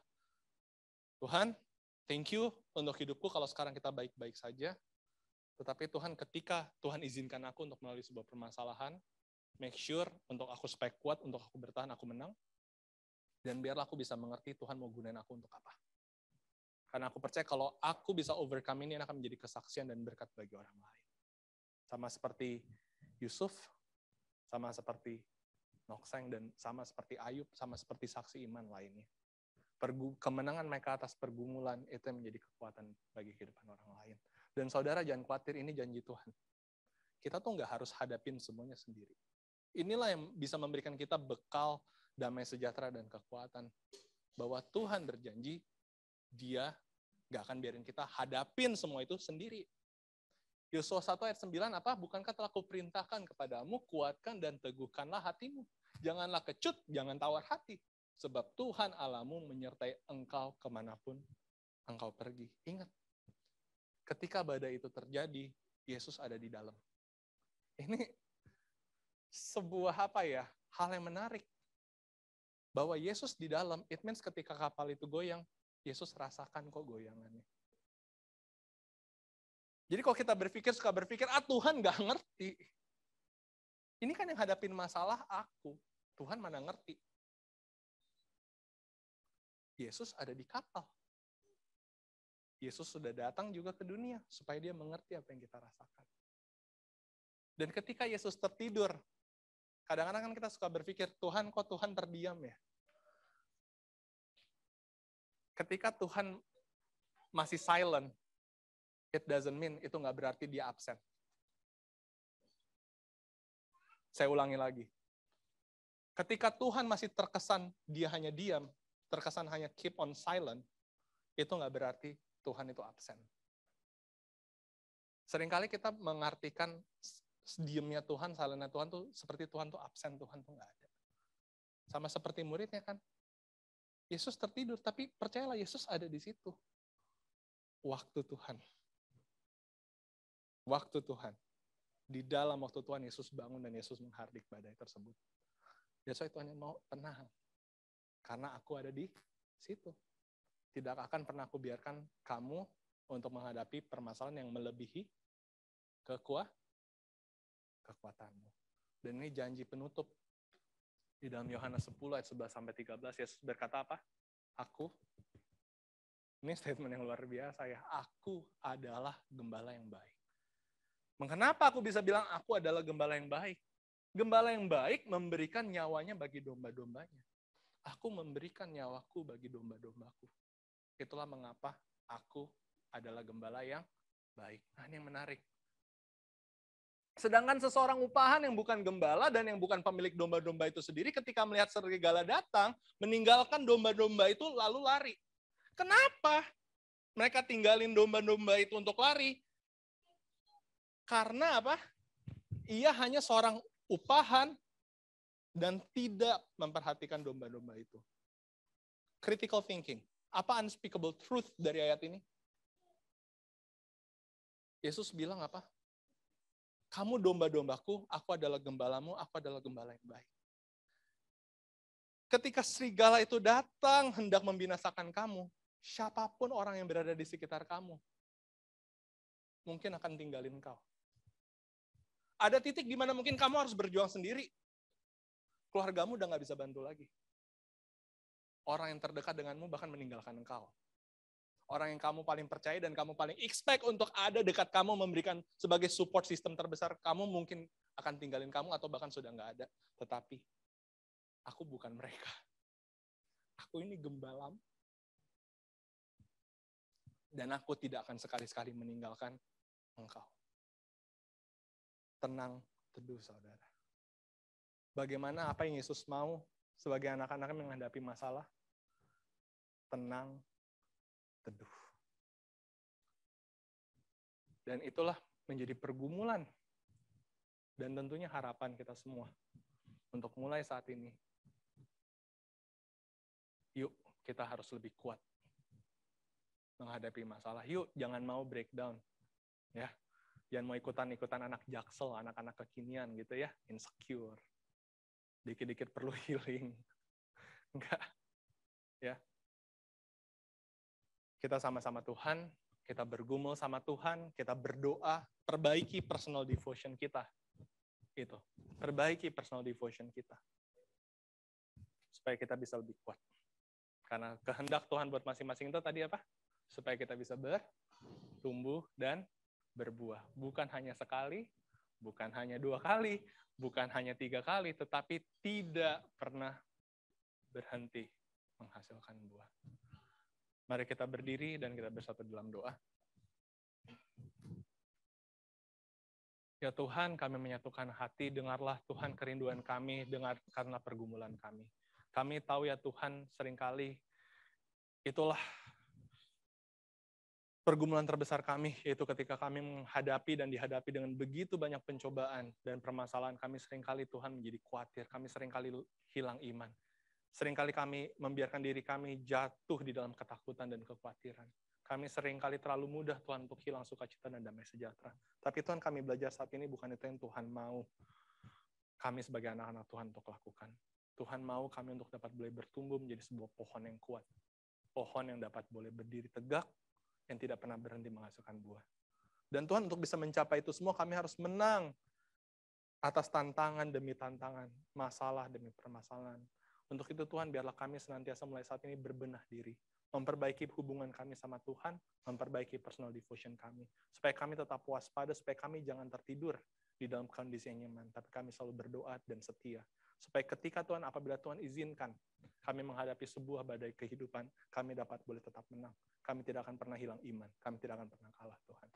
Tuhan, thank you untuk hidupku kalau sekarang kita baik-baik saja. Tetapi Tuhan, ketika Tuhan izinkan aku untuk melalui sebuah permasalahan, make sure untuk aku supaya kuat, untuk aku bertahan, aku menang. Dan biarlah aku bisa mengerti Tuhan mau gunain aku untuk apa. Karena aku percaya kalau aku bisa overcome ini akan menjadi kesaksian dan berkat bagi orang lain. Sama seperti Yusuf, sama seperti Nokseng, dan sama seperti Ayub, sama seperti saksi iman lainnya. Kemenangan mereka atas pergumulan itu yang menjadi kekuatan bagi kehidupan orang lain. Dan saudara jangan khawatir, ini janji Tuhan. Kita tuh nggak harus hadapin semuanya sendiri. Inilah yang bisa memberikan kita bekal damai sejahtera dan kekuatan. Bahwa Tuhan berjanji, Dia nggak akan biarin kita hadapin semua itu sendiri. Yosua 1 ayat 9 apa? Bukankah telah kuperintahkan kepadamu, kuatkan dan teguhkanlah hatimu. Janganlah kecut, jangan tawar hati. Sebab Tuhan Allahmu menyertai engkau kemanapun engkau pergi. Ingat, ketika badai itu terjadi, Yesus ada di dalam. Ini sebuah hal yang menarik. Bahwa Yesus di dalam, it means ketika kapal itu goyang, Yesus rasakan kok goyangannya. Jadi kalau kita suka berpikir, Tuhan gak ngerti. Ini kan yang hadapin masalah aku. Tuhan mana ngerti. Yesus ada di kapal. Yesus sudah datang juga ke dunia supaya dia mengerti apa yang kita rasakan. Dan ketika Yesus tertidur, kadang-kadang kan kita suka berpikir, Tuhan kok Tuhan terdiam ya? Ketika Tuhan masih silent, it doesn't mean itu nggak berarti dia absen. Saya ulangi lagi. Ketika Tuhan masih terkesan dia hanya diam, terkesan hanya keep on silent, itu nggak berarti Tuhan itu absen. Seringkali kita mengartikan diamnya Tuhan, silentnya Tuhan tuh seperti Tuhan tuh absen, Tuhan tuh nggak ada. Sama seperti muridnya kan. Yesus tertidur, tapi percayalah Yesus ada di situ. Waktu Tuhan. Waktu Tuhan. Di dalam waktu Tuhan, Yesus bangun dan Yesus menghardik badai tersebut. Yesus Tuhan mau tenang. Karena aku ada di situ. Tidak akan pernah aku biarkan kamu untuk menghadapi permasalahan yang melebihi kekuatanmu. Dan ini janji penutup Di dalam Yohanes 10 ayat 11 sampai 13 Yesus berkata apa? Aku, ini statement yang luar biasa ya, aku adalah gembala yang baik. Mengapa aku bisa bilang aku adalah gembala yang baik? Gembala yang baik memberikan nyawanya bagi domba-dombanya. Aku memberikan nyawaku bagi domba-dombaku. Itulah mengapa aku adalah gembala yang baik. Nah, ini yang menarik. Sedangkan seseorang upahan yang bukan gembala dan yang bukan pemilik domba-domba itu sendiri ketika melihat serigala datang, meninggalkan domba-domba itu lalu lari. Kenapa mereka tinggalin domba-domba itu untuk lari? Karena apa? Ia hanya seorang upahan dan tidak memperhatikan domba-domba itu. Critical thinking. Apa unspeakable truth dari ayat ini? Yesus bilang apa? Kamu domba-dombaku, aku adalah gembalamu, aku adalah gembala yang baik. Ketika serigala itu datang hendak membinasakan kamu, siapapun orang yang berada di sekitar kamu, mungkin akan tinggalin kau. Ada titik di mana mungkin kamu harus berjuang sendiri. Keluargamu udah gak bisa bantu lagi. Orang yang terdekat denganmu bahkan meninggalkan engkau. Orang yang kamu paling percaya dan kamu paling expect untuk ada dekat kamu memberikan sebagai support system terbesar, kamu mungkin akan tinggalin kamu atau bahkan sudah nggak ada. Tetapi aku bukan mereka. Aku ini gembalam. Dan aku tidak akan sekali-sekali meninggalkan engkau. Tenang, teduh saudara. Bagaimana apa yang Yesus mau sebagai anak-anak menghadapi masalah? Tenang, teduh. Dan itulah menjadi pergumulan dan tentunya harapan kita semua untuk mulai saat ini. Yuk, kita harus lebih kuat menghadapi masalah. Yuk, jangan mau breakdown. Ya, jangan mau ikutan-ikutan anak jaksel, anak-anak kekinian gitu ya, insecure. Dikit-dikit perlu healing. Enggak. Ya. Kita sama-sama Tuhan, kita bergumul sama Tuhan, kita berdoa, perbaiki personal devotion kita. Itu. Perbaiki personal devotion kita. Supaya kita bisa lebih kuat. Karena kehendak Tuhan buat masing-masing itu tadi apa? Supaya kita bisa bertumbuh dan berbuah. Bukan hanya sekali, bukan hanya 2 kali, bukan hanya 3 kali, tetapi tidak pernah berhenti menghasilkan buah. Mari kita berdiri dan kita bersatu dalam doa. Ya Tuhan, kami menyatukan hati, dengarlah Tuhan kerinduan kami, dengar karena pergumulan kami. Kami tahu ya Tuhan, seringkali itulah pergumulan terbesar kami, yaitu ketika kami menghadapi dan dihadapi dengan begitu banyak pencobaan dan permasalahan, kami seringkali Tuhan menjadi khawatir, kami seringkali hilang iman. Seringkali kami membiarkan diri kami jatuh di dalam ketakutan dan kekhawatiran. Kami seringkali terlalu mudah Tuhan untuk hilang sukacita dan damai sejahtera. Tapi Tuhan, kami belajar saat ini bukan itu yang Tuhan mau kami sebagai anak-anak Tuhan untuk lakukan. Tuhan mau kami untuk dapat boleh bertumbuh menjadi sebuah pohon yang kuat. Pohon yang dapat boleh berdiri tegak, yang tidak pernah berhenti menghasilkan buah. Dan Tuhan, untuk bisa mencapai itu semua, kami harus menang atas tantangan demi tantangan, masalah demi permasalahan. Untuk itu Tuhan, biarlah kami senantiasa mulai saat ini berbenah diri, memperbaiki hubungan kami sama Tuhan, memperbaiki personal devotion kami, supaya kami tetap waspada, supaya kami jangan tertidur di dalam kondisi yang nyaman, tapi kami selalu berdoa dan setia. Supaya ketika Tuhan, apabila Tuhan izinkan kami menghadapi sebuah badai kehidupan, kami dapat boleh tetap menang. Kami tidak akan pernah hilang iman, kami tidak akan pernah kalah Tuhan.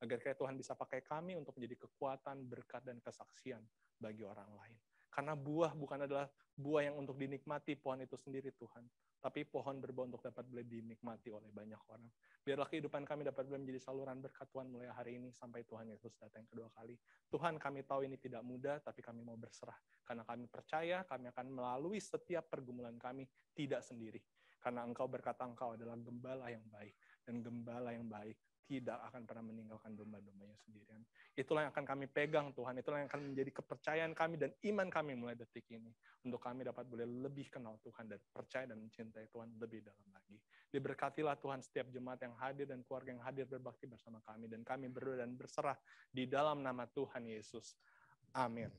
Agar Tuhan bisa pakai kami untuk menjadi kekuatan, berkat, dan kesaksian bagi orang lain. Karena buah bukan adalah buah yang untuk dinikmati pohon itu sendiri Tuhan, tapi pohon berbuah untuk dapat boleh dinikmati oleh banyak orang. Biarlah kehidupan kami dapat boleh menjadi saluran berkat Tuhan mulai hari ini sampai Tuhan Yesus datang kedua kali. Tuhan, kami tahu ini tidak mudah, tapi kami mau berserah. Karena kami percaya kami akan melalui setiap pergumulan kami tidak sendiri. Karena Engkau berkata Engkau adalah gembala yang baik. Dan gembala yang baik tidak akan pernah meninggalkan domba-dombanya sendirian. Itulah yang akan kami pegang Tuhan, itulah yang akan menjadi kepercayaan kami dan iman kami mulai detik ini. Untuk kami dapat boleh lebih kenal Tuhan dan percaya dan mencintai Tuhan lebih dalam lagi. Diberkatilah Tuhan setiap jemaat yang hadir dan keluarga yang hadir berbakti bersama kami. Dan kami berdoa dan berserah di dalam nama Tuhan Yesus. Amin.